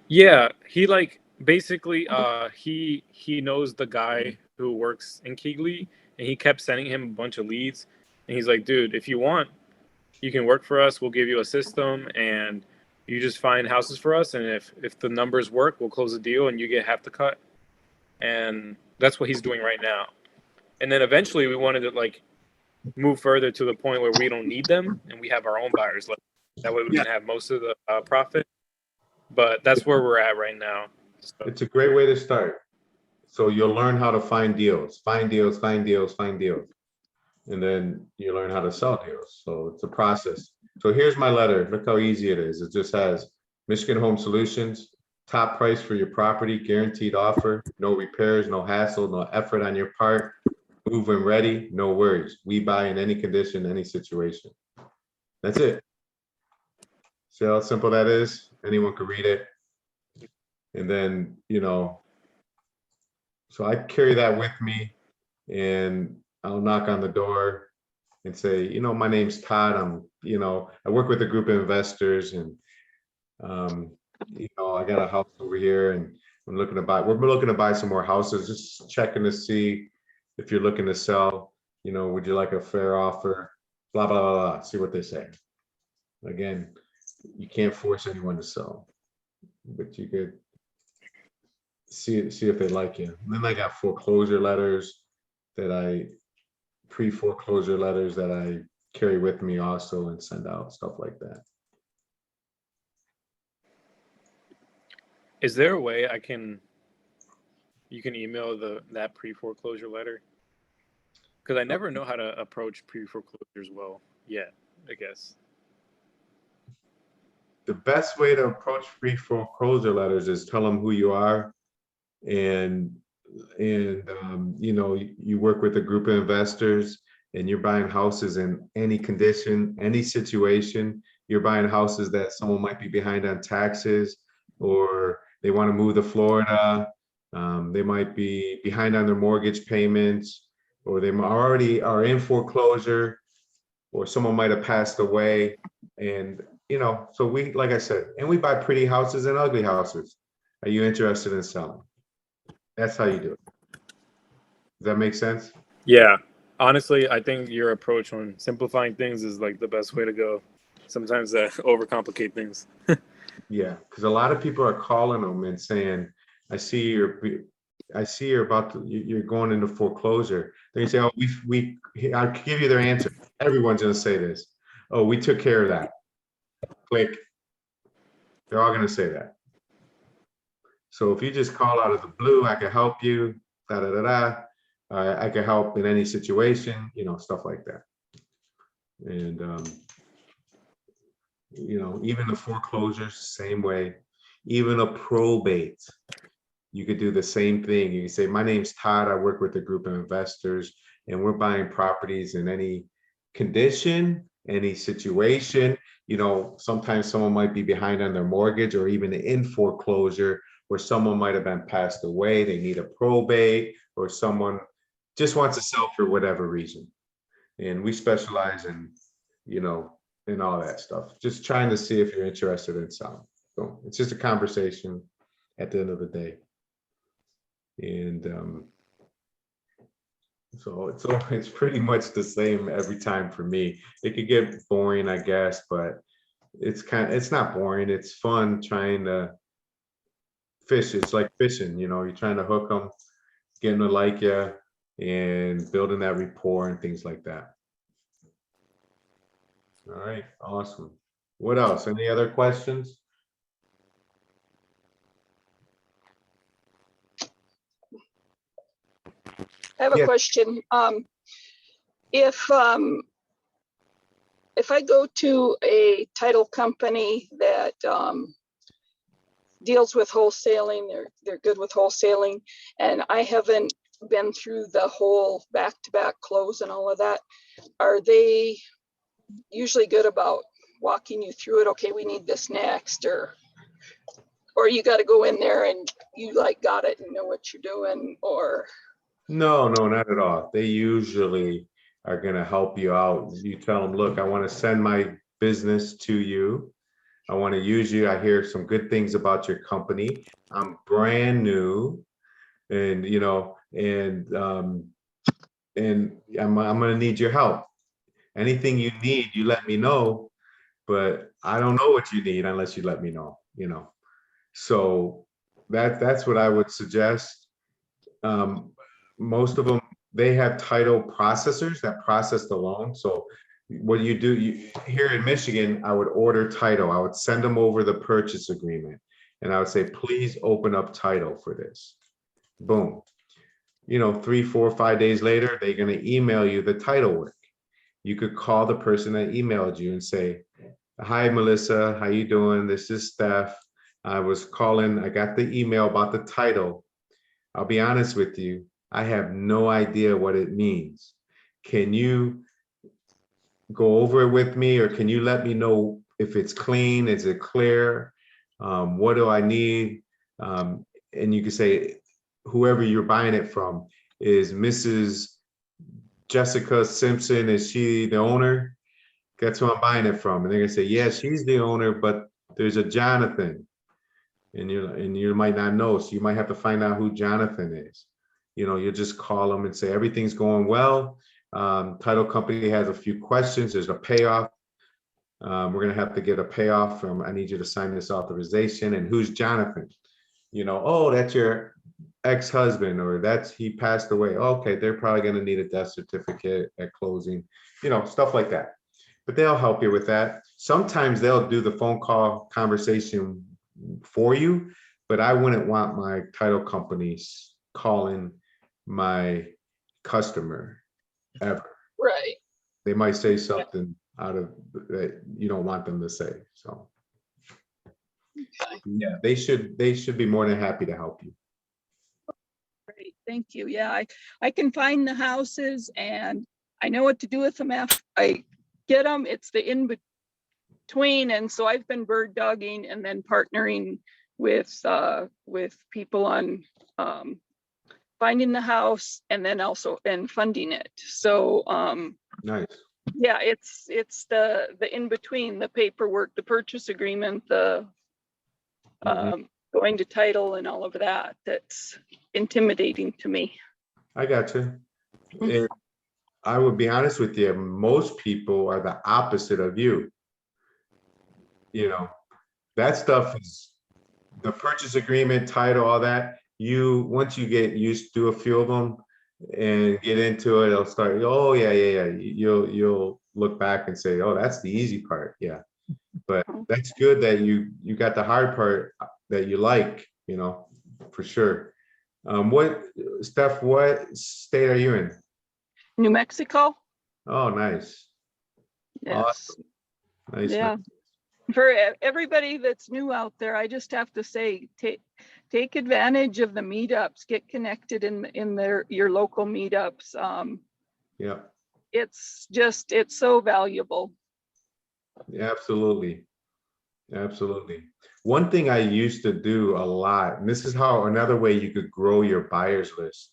Yeah, he like basically he knows the guy who works in Keegley, and he kept sending him a bunch of leads, and he's like, dude, if you want, you can work for us. We'll give you a system, and you just find houses for us, and if the numbers work, we'll close the deal and you get half the cut. And that's what he's doing right now. And then eventually we wanted to like move further to the point where we don't need them and we have our own buyers. Like that way we can have most of the profit. But that's where we're at right now. So. It's a great way to start. So you'll learn how to find deals, find deals, find deals, find deals. And then you learn how to sell deals. So it's a process. So here's my letter. Look how easy it is. It just has Michigan Home Solutions, top price for your property, guaranteed offer, no repairs, no hassle, no effort on your part, move when ready, no worries. We buy in any condition, any situation. That's it. See how simple that is? Anyone can read it. And then, so I carry that with me, and I'll knock on the door and say, my name's Todd. I work with a group of investors, and I got a house over here, and we're looking to buy some more houses, just checking to see if you're looking to sell, would you like a fair offer, blah, blah, blah, blah, see what they say. Again, you can't force anyone to sell, but you could see if they like you. And then I got foreclosure letters pre-foreclosure letters that I carry with me also and send out, stuff like that. Is there a way you can email that pre-foreclosure letter? Because I never know how to approach pre-foreclosures well yet, I guess. The best way to approach pre-foreclosure letters is tell them who you are, and you work with a group of investors and you're buying houses in any condition, any situation. You're buying houses that someone might be behind on taxes, or they want to move to Florida. They might be behind on their mortgage payments, or they already are in foreclosure, or someone might have passed away. And, so we, like I said, and we buy pretty houses and ugly houses. Are you interested in selling? That's how you do it. Does that make sense? Yeah. Honestly, I think your approach on simplifying things is like the best way to go. Sometimes that overcomplicate things. Yeah, because a lot of people are calling them and saying, I see you're going into foreclosure. They say, oh, I'll give you their answer. Everyone's going to say this. Oh, we took care of that. Click. They're all going to say that. So if you just call out of the blue, I can help you, da da da da. I can help in any situation, stuff like that. And even the foreclosures, same way. Even a probate, you could do the same thing. You can say, my name's Todd. I work with a group of investors, and we're buying properties in any condition, any situation. Sometimes someone might be behind on their mortgage, or even in foreclosure, where someone might have been passed away. They need a probate, or someone just wants to sell for whatever reason. And we specialize in, in all that stuff. Just trying to see if you're interested in selling. So it's just a conversation at the end of the day. And so it's pretty much the same every time for me. It could get boring, I guess, but it's not boring. It's fun trying to fish. It's like fishing, you're trying to hook them, getting to like you, and building that rapport and things like that. All right, awesome. What else? Any other questions? I have a Yeah. question. If I go to a title company that deals with wholesaling, they're good with wholesaling, and I haven't been through the whole back-to-back close and all of that, are they usually good about walking you through it? Okay, we need this next, or you got to go in there and you like got it and know what you're doing, or No, not at all. They usually are going to help you out. You tell them, look, I want to send my business to you. I want to use you. I hear some good things about your company. I'm brand new, and and I'm going to need your help. Anything you need, you let me know, but I don't know what you need unless you let me know, So that's what I would suggest. Most of them, they have title processors that process the loan. So what you do, here in Michigan, I would order title. I would send them over the purchase agreement, and I would say, please open up title for this. Boom. 3, 4, 5 days later, they're going to email you the title work. You could call the person that emailed you and say, hi, Melissa, how you doing? This is Steph. I was calling, I got the email about the title. I'll be honest with you, I have no idea what it means. Can you go over it with me, or can you let me know if it's clean? Is it clear? What do I need? And you can say, whoever you're buying it from, is Mrs. Jessica Simpson, is she the owner? That's who I'm buying it from. And they're gonna say, yeah, she's the owner, but there's a Jonathan. And you might not know, so you might have to find out who Jonathan is. You just call them and say, everything's going well. Title company has a few questions. There's a payoff. We're going to have to get a payoff from, I need you to sign this authorization. And who's Jonathan? Oh, that's your ex-husband, or he passed away. Okay, they're probably going to need a death certificate at closing, stuff like that. But they'll help you with that. Sometimes they'll do the phone call conversation for you, but I wouldn't want my title companies calling my customer ever. right. They might say something out of that you don't want them to say. So Okay. yeah, they should be more than happy to help you. Great, thank you. Yeah, I can find the houses and I know what to do with them after I get them. It's the in between, and so I've been bird dogging and then partnering with people on finding the house and then also funding it. So Nice. yeah, it's the in between, the paperwork, the purchase agreement, the going to title and all of that. That's intimidating to me. I got you. And I would be honest with you, most people are the opposite of you. That stuff is the purchase agreement, title, all that. Once you get used to a few of them and get into it, it'll start, oh yeah. You'll look back and say, oh, that's the easy part. Yeah. But that's good that you got the hard part that you like, for sure. Steph, what state are you in? New Mexico. Oh, nice. Yes. Awesome. Nice. Yeah. Nice. For everybody that's new out there, I just have to say, take advantage of the meetups, get connected in your local meetups. Yeah. It's so valuable. Absolutely. One thing I used to do a lot, and this is how another way you could grow your buyers list.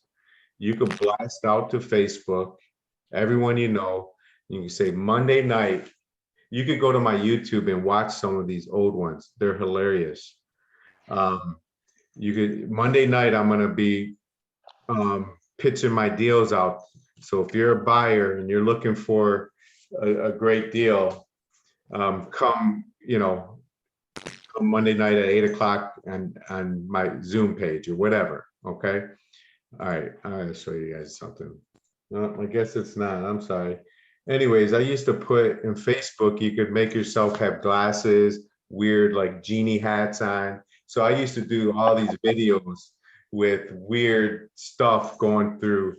You could blast out to Facebook, everyone you know. You can say Monday night. You could go to my YouTube and watch some of these old ones. They're hilarious. Monday night, I'm gonna be pitching my deals out. So if you're a buyer and you're looking for a great deal, come Monday night at 8 o'clock on my Zoom page or whatever. Okay. All right. I'm gonna show you guys something. No, I guess it's not. I'm sorry. anyways, I used to put in Facebook, you could make yourself have glasses, weird like genie hats on. So I used to do all these videos with weird stuff going through,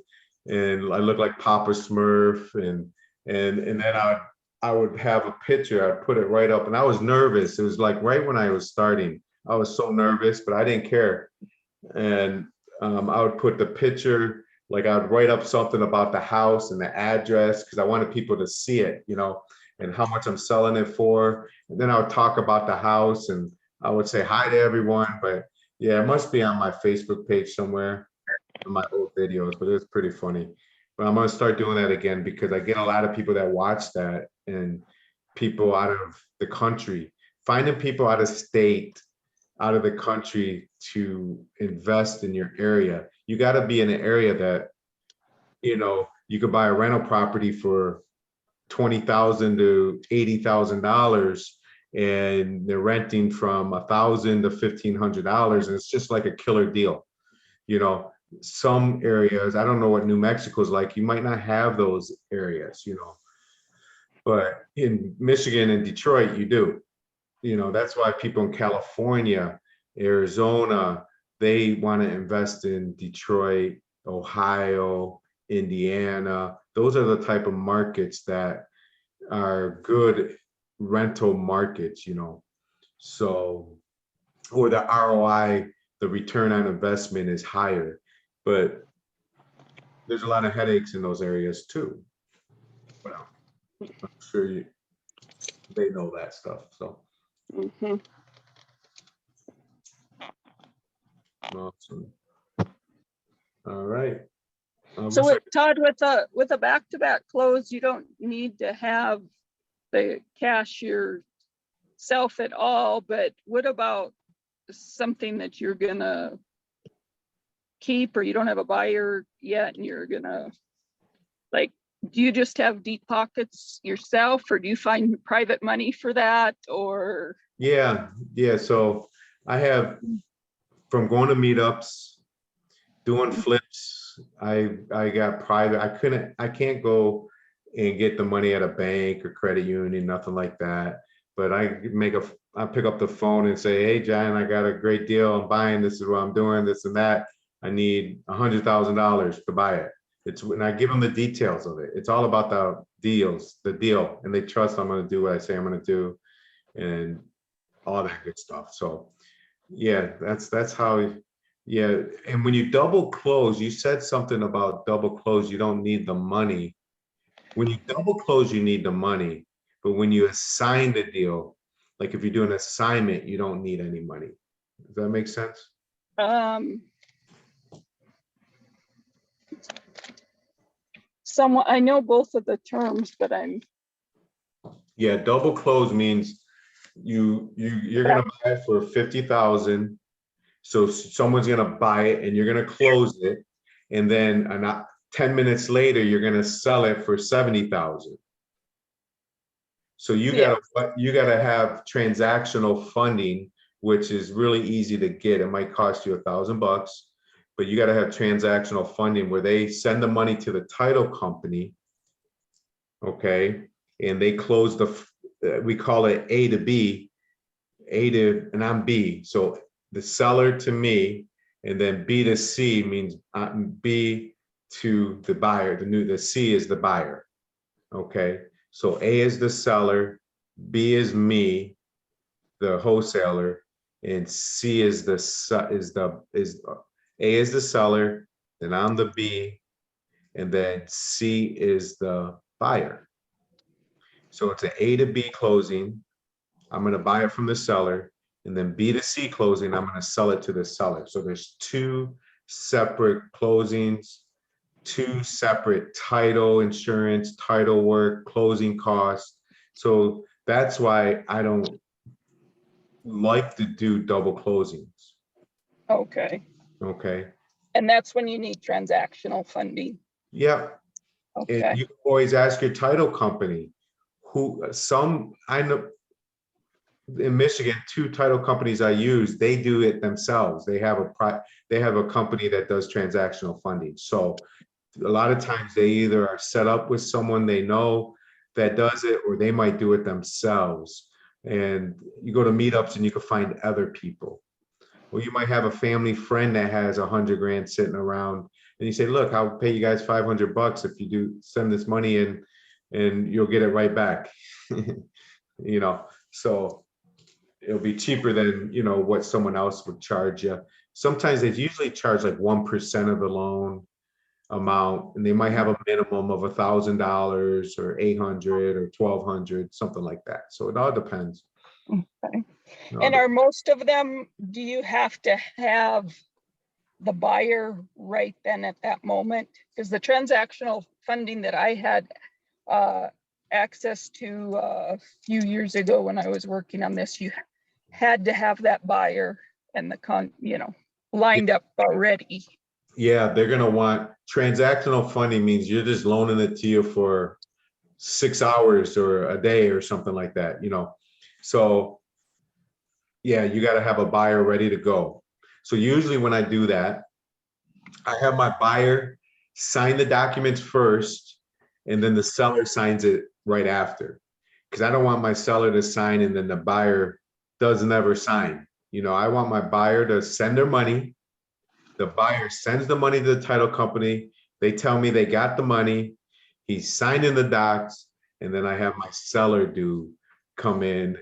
and I look like Papa Smurf, and then I would have a picture, I'd put it right up, and I was nervous. It was like right when I was starting, I was so nervous, but I didn't care. And I would put the picture, like I would write up something about the house and the address, because I wanted people to see it, you know, and how much I'm selling it for. And then I would talk about the house, and I would say hi to everyone. But yeah, it must be on my Facebook page somewhere, in my old videos, but it's pretty funny. But I'm gonna start doing that again, because I get a lot of people that watch that, and people out of the country, finding people out of state, out of the country to invest in your area. You got to be in an area that, you know, you could buy a rental property for $20,000 to $80,000, and they're renting from $1,000 to $1,500, and it's just like a killer deal. You know, some areas, I don't know what New Mexico's like, you might not have those areas, you know, but in Michigan and Detroit, you do. You know, that's why people in California, Arizona, they want to invest in Detroit, Ohio, Indiana. Those are the type of markets that are good rental markets, you know. So, or the ROI, the return on investment is higher, but there's a lot of headaches in those areas too. Well, I'm sure they know that stuff, so. Mhm. Awesome. All right. So with Todd, with a back-to-back close, you don't need to have the cash yourself at all, but what about something that you're gonna keep, or you don't have a buyer yet and you're gonna, like, do you just have deep pockets yourself, or do you find private money for that, or? Yeah. So I have, from going to meetups, doing flips, I got private. I can't go and get the money at a bank or credit union, nothing like that. But I pick up the phone and say, hey, John, I got a great deal. I'm buying, this is what I'm doing, this and that. I need $100,000 to buy it. It's when I give them the details of it. It's all about the deal, and they trust I'm going to do what I say I'm going to do, and all that good stuff. So yeah, that's how. Yeah, and when you double close, you said something about double close, you don't need the money. When you double close, you need the money, but when you assign the deal, like if you do an assignment, you don't need any money. Does that make sense? Somewhat, I know both of the terms, but Yeah, double close means you're gonna buy it for 50,000. So someone's gonna buy it and you're gonna close it, and then 10 minutes later you're gonna sell it for 70,000. So you gotta have transactional funding, which is really easy to get. It might cost you $1,000, but you gotta have transactional funding where they send the money to the title company, okay, and they close we call it A to B, and I'm B. So the seller to me, and then B to C means B to the buyer. The C is the buyer. Okay, so A is the seller, B is me, the wholesaler, and C is A is the seller, then I'm the B, and then C is the buyer. So it's an A to B closing. I'm going to buy it from the seller, and then B to C closing, I'm going to sell it to the seller. So there's two separate closings, two separate title insurance, title work, closing costs. So that's why I don't like to do double closings. okay. Okay. And that's when you need transactional funding. Yep. Okay. And you always ask your title company I know in Michigan, two title companies I use, they do it themselves. They have a company that does transactional funding. So a lot of times they either are set up with someone they know, that does it, or they might do it themselves. And you go to meetups and you can find other people. Or you might have a family friend that has 100 grand sitting around, and you say, look, I'll pay you guys $500 if you do send this money in, and you'll get it right back. You know, so it'll be cheaper than, you know, what someone else would charge you. Sometimes they usually charge like 1% of the loan amount, and they might have a minimum of $1,000 or 800 or 1,200, something like that. So it all depends. Okay. It all And are most of them, do you have to have the buyer right then at that moment? Because the transactional funding that I had access to a few years ago when I was working on this, you had to have that buyer and the lined up already. Yeah, they're gonna want transactional funding. Means you're just loaning it to you for 6 hours or a day or something like that, you know. So yeah, you got to have a buyer ready to go. So usually when I do that, I have my buyer sign the documents first, and then the seller signs it right after. Because I don't want my seller to sign and then the buyer doesn't ever sign. You know, I want my buyer to send their money. The buyer sends the money to the title company. They tell me they got the money. He's signing the docs, and then I have my seller come in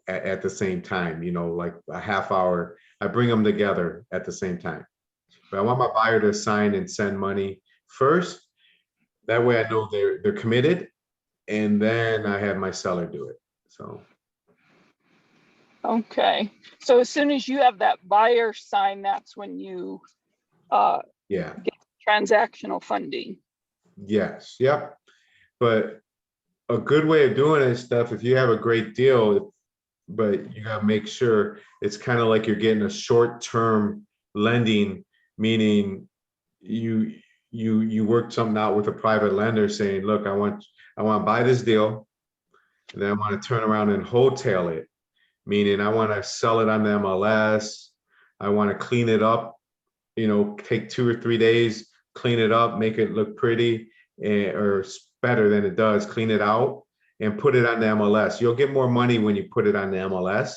at the same time, you know, like a half hour. I bring them together at the same time. But I want my buyer to sign and send money first. That way I know they're committed, and then I have my seller do it. So. Okay. So as soon as you have that buyer sign, that's when you Yeah. get transactional funding. Yes. Yep. But a good way of doing it, Steph, if you have a great deal, but you gotta make sure it's kind of like you're getting a short-term lending, meaning you worked something out with a private lender saying, look, I want to buy this deal, and then I want to turn around and wholesale it, meaning I want to sell it on the MLS. I want to clean it up, you know, take 2 or 3 days, clean it up, make it look pretty, or better than it does, clean it out and put it on the MLS. You'll get more money when you put it on the MLS,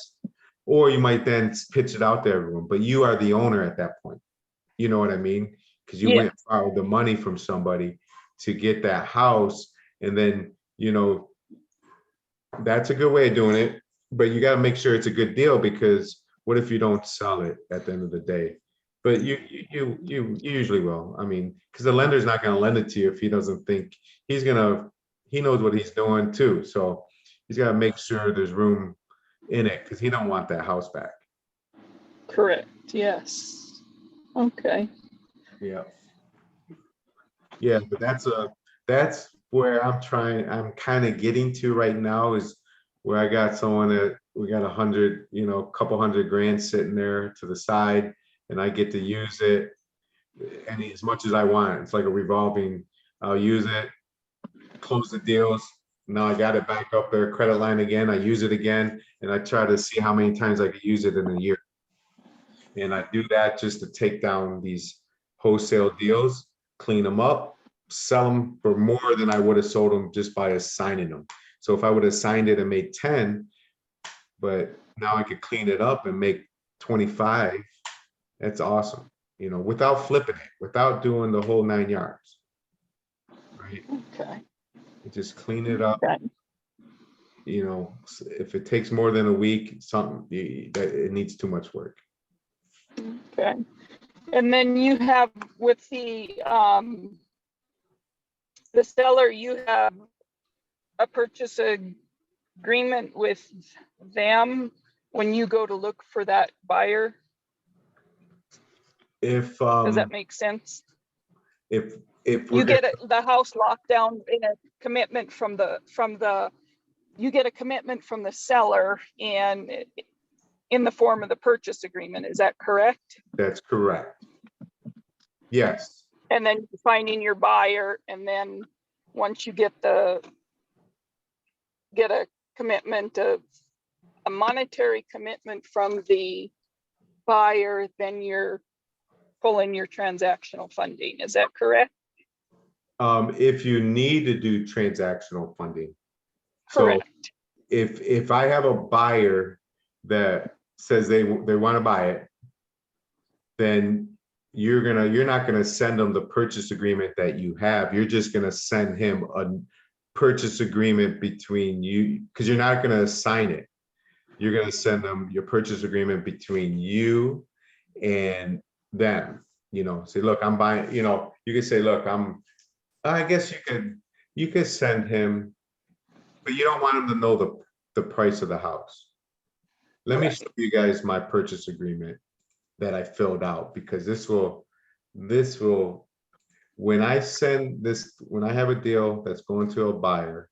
or you might then pitch it out to everyone, but you are the owner at that point. You know what I mean? Because you went and borrowed the money from somebody to get that house. And then, you know, that's a good way of doing it, but you got to make sure it's a good deal, because what if you don't sell it at the end of the day? But you usually will. I mean, because the lender's not going to lend it to you if he doesn't think he knows what he's doing too. So he's got to make sure there's room in it, because he don't want that house back. Correct. Yes. Okay. Yeah. Yeah, but that's where I'm kind of getting to right now, is where I got someone that we got 100, you know, a couple $100 grand sitting there to the side, and I get to use it as much as I want. It's like a revolving, I'll use it, close the deals. Now I got it back up there, credit line again, I use it again, and I try to see how many times I could use it in a year. And I do that just to take down these wholesale deals, clean them up, sell them for more than I would have sold them just by assigning them. So if I would have signed it and made 10, but now I could clean it up and make 25, that's awesome. You know, without flipping it, without doing the whole 9 yards. Right? Okay. You just clean it up. Okay. You know, if it takes more than a week, it needs too much work. Okay. And then you have with the seller, you have a purchase agreement with them when you go to look for that buyer. If Does that make sense? if You get the house locked down in a commitment from the you get a commitment from the seller and in the form of the purchase agreement. Is that correct? That's correct. Yes. And then finding your buyer, and then once you get a commitment of a monetary commitment from the buyer, then you're pulling your transactional funding. Is that correct? If you need to do transactional funding, So Correct. if I have a buyer that says they want to buy it, then you're not gonna send them the purchase agreement that you have. You're just gonna send him a purchase agreement between you, because you're not gonna sign it. You're gonna send them your purchase agreement between you and them. You know, say, look, I'm buying, you know, you could say, look, I guess you could send him, but you don't want him to know the price of the house. Let me Correct. show you guys my purchase agreement that I filled out, because this will, when I send this, when I have a deal that's going to a buyer.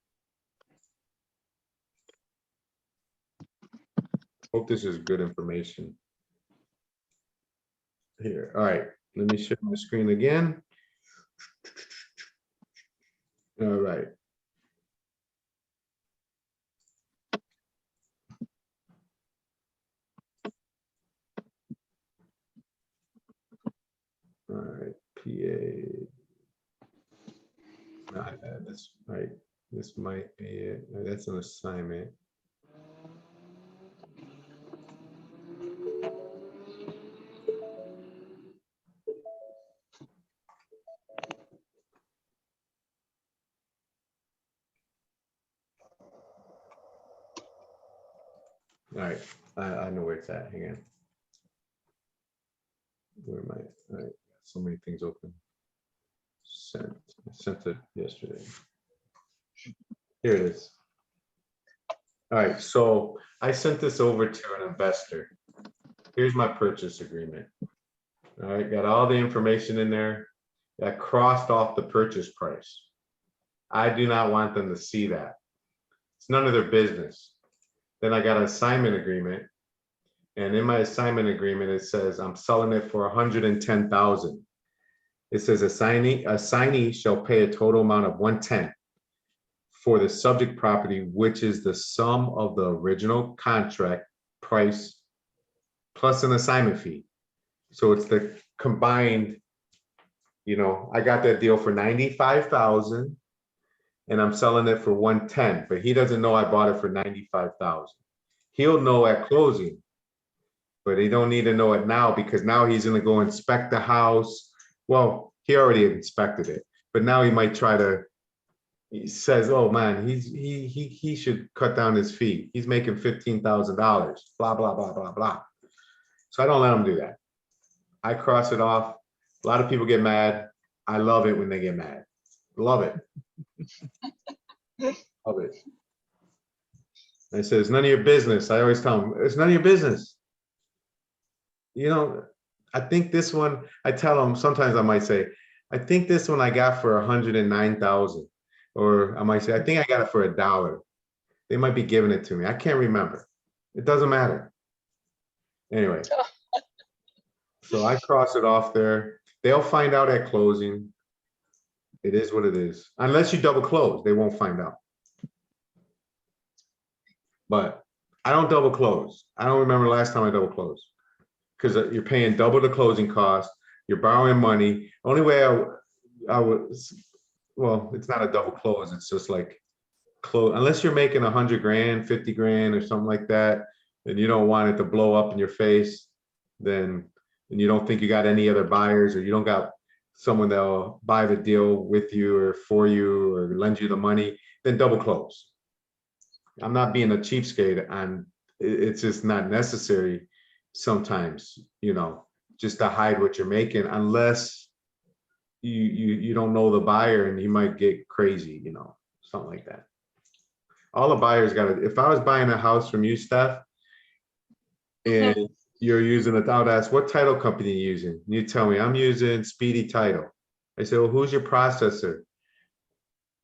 Hope this is good information. Here, all right, let me share my screen again. All right. All right, PA. Not that, that's right. This might be it. No, that's an assignment. All right, I know where it's at. Hang on. Where am I? All right, so many things open. I sent it yesterday. Here it is. All right, so I sent this over to an investor. Here's my purchase agreement. All right, got all the information in there. I crossed off the purchase price. I do not want them to see that. It's none of their business. Then I got an assignment agreement. And in my assignment agreement, it says I'm selling it for $110,000. It says assignee shall pay a total amount of $110,000 for the subject property, which is the sum of the original contract price plus an assignment fee. So it's the combined, you know, I got that deal for $95,000 and I'm selling it for $110,000, but he doesn't know I bought it for $95,000. He'll know at closing, but he don't need to know it now, because now he's gonna go inspect the house. Well, he already inspected it, but now he might try to, he says, oh man, he should cut down his fee. He's making $15,000, blah, blah, blah, blah, blah. So I don't let him do that. I cross it off. A lot of people get mad. I love it when they get mad. Love it. Love it. And it says, none of your business. I always tell them, it's none of your business. You know, I think this one, I tell them, sometimes I might say, I think this one I got for 109,000. Or I might say, I think I got it for $1. They might be giving it to me. I can't remember. It doesn't matter. Anyway. So I cross it off there. They'll find out at closing. It is what it is. Unless you double close, they won't find out. But I don't double close. I don't remember the last time I double closed, because you're paying double the closing cost. You're borrowing money. Only way I was, well, it's not a double close. It's just like close, unless you're making 100 grand, 50 grand or something like that, and you don't want it to blow up in your face, then, and you don't think you got any other buyers, or you don't got someone that'll buy the deal with you or for you or lend you the money, then double close. I'm not being a cheapskate, and it's just not necessary sometimes, you know, just to hide what you're making, unless you don't know the buyer and he might get crazy, you know, something like that. All the buyers got to, if I was buying a house from you, Steph, and you're using it, I would ask, what title company are you using? You tell me, I'm using Speedy Title. I say, well, who's your processor?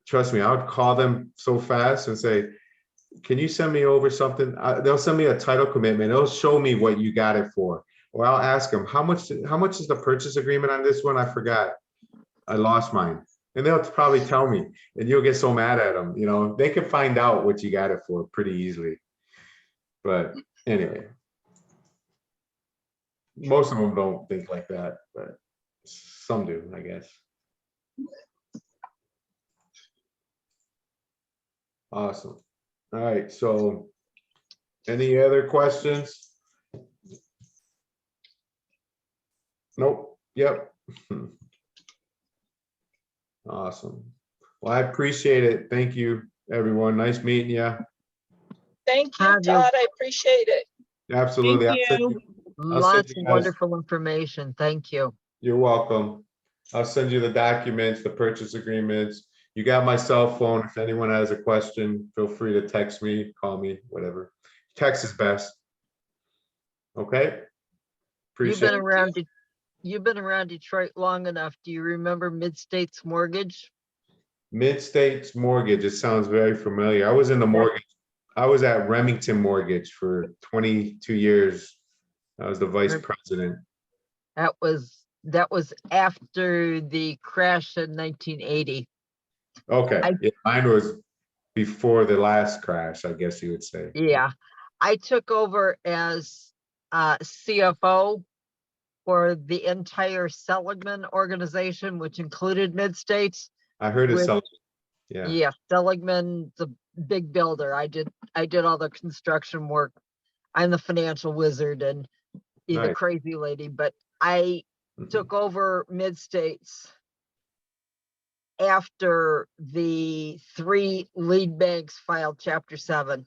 Trust me, I would call them so fast and say, can you send me over something? They'll send me a title commitment. They'll show me what you got it for. Or I'll ask them, how much is the purchase agreement on this one? I forgot. I lost mine. And they'll probably tell me, and you'll get so mad at them. You know, they can find out what you got it for pretty easily. But anyway, most of them don't think like that, but some do, I guess. Awesome. All right, so any other questions? Nope, yep. Awesome. Well, I appreciate it. Thank you, everyone. Nice meeting you. Thank you, Have you- Todd. I appreciate it. Absolutely. Thank I'll send you. Lots you of guys- wonderful information. Thank you. You're welcome. I'll send you the documents, the purchase agreements. You got my cell phone. If anyone has a question, feel free to text me, call me, whatever. Text is best. Okay? You've been Appreciate it. around, you've been around Detroit long enough. Do you remember Mid-States Mortgage? Mid-States Mortgage, it sounds very familiar. I was in the mortgage. I was at Remington Mortgage for 22 years. I was the vice president. That was after the crash in 1980. Okay, I- yeah, mine was before the last crash, I guess you would say. Yeah, I took over as CFO for the entire Seligman organization, which included Mid-States. I heard it With- sound, yeah, Yeah, Seligman, the big builder. I did all the construction work. I'm the financial wizard and the Nice. crazy lady, but I Mhm. took over Mid-States after the 3 lead banks filed Chapter 7.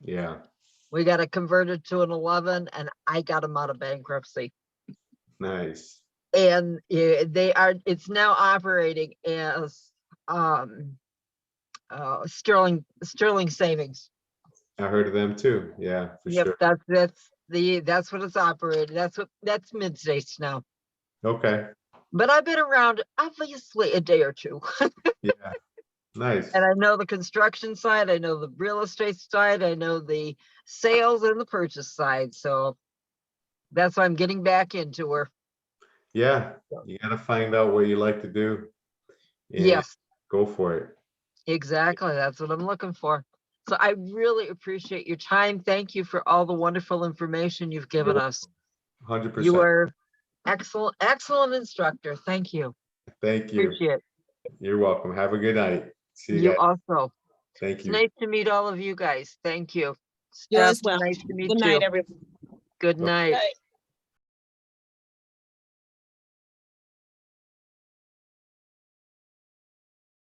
Yeah, We got it converted to an 11 and I got them out of bankruptcy. nice. And it's now operating as Sterling Savings. I heard of them too. Yeah, for Yep, sure. that's what it's operated. That's Mid-States now. Okay, But I've been around obviously a day or two. yeah, nice. And I know the construction side, I know the real estate side, I know the sales and the purchase side. So that's why I'm getting back into her. Yeah, you gotta find out what you like to do. and Yes, Go for it. exactly. That's what I'm looking for. So I really appreciate your time. Thank you for all the wonderful information you've given us. 100%. You are excellent instructor. Thank you. Thank you. Appreciate it. You're welcome. Have a good night. See you You guys. also. Thank It's you. nice to meet all of you guys. Thank you. You as Steph, well. nice to meet Good you. night, everyone. Good night. Right.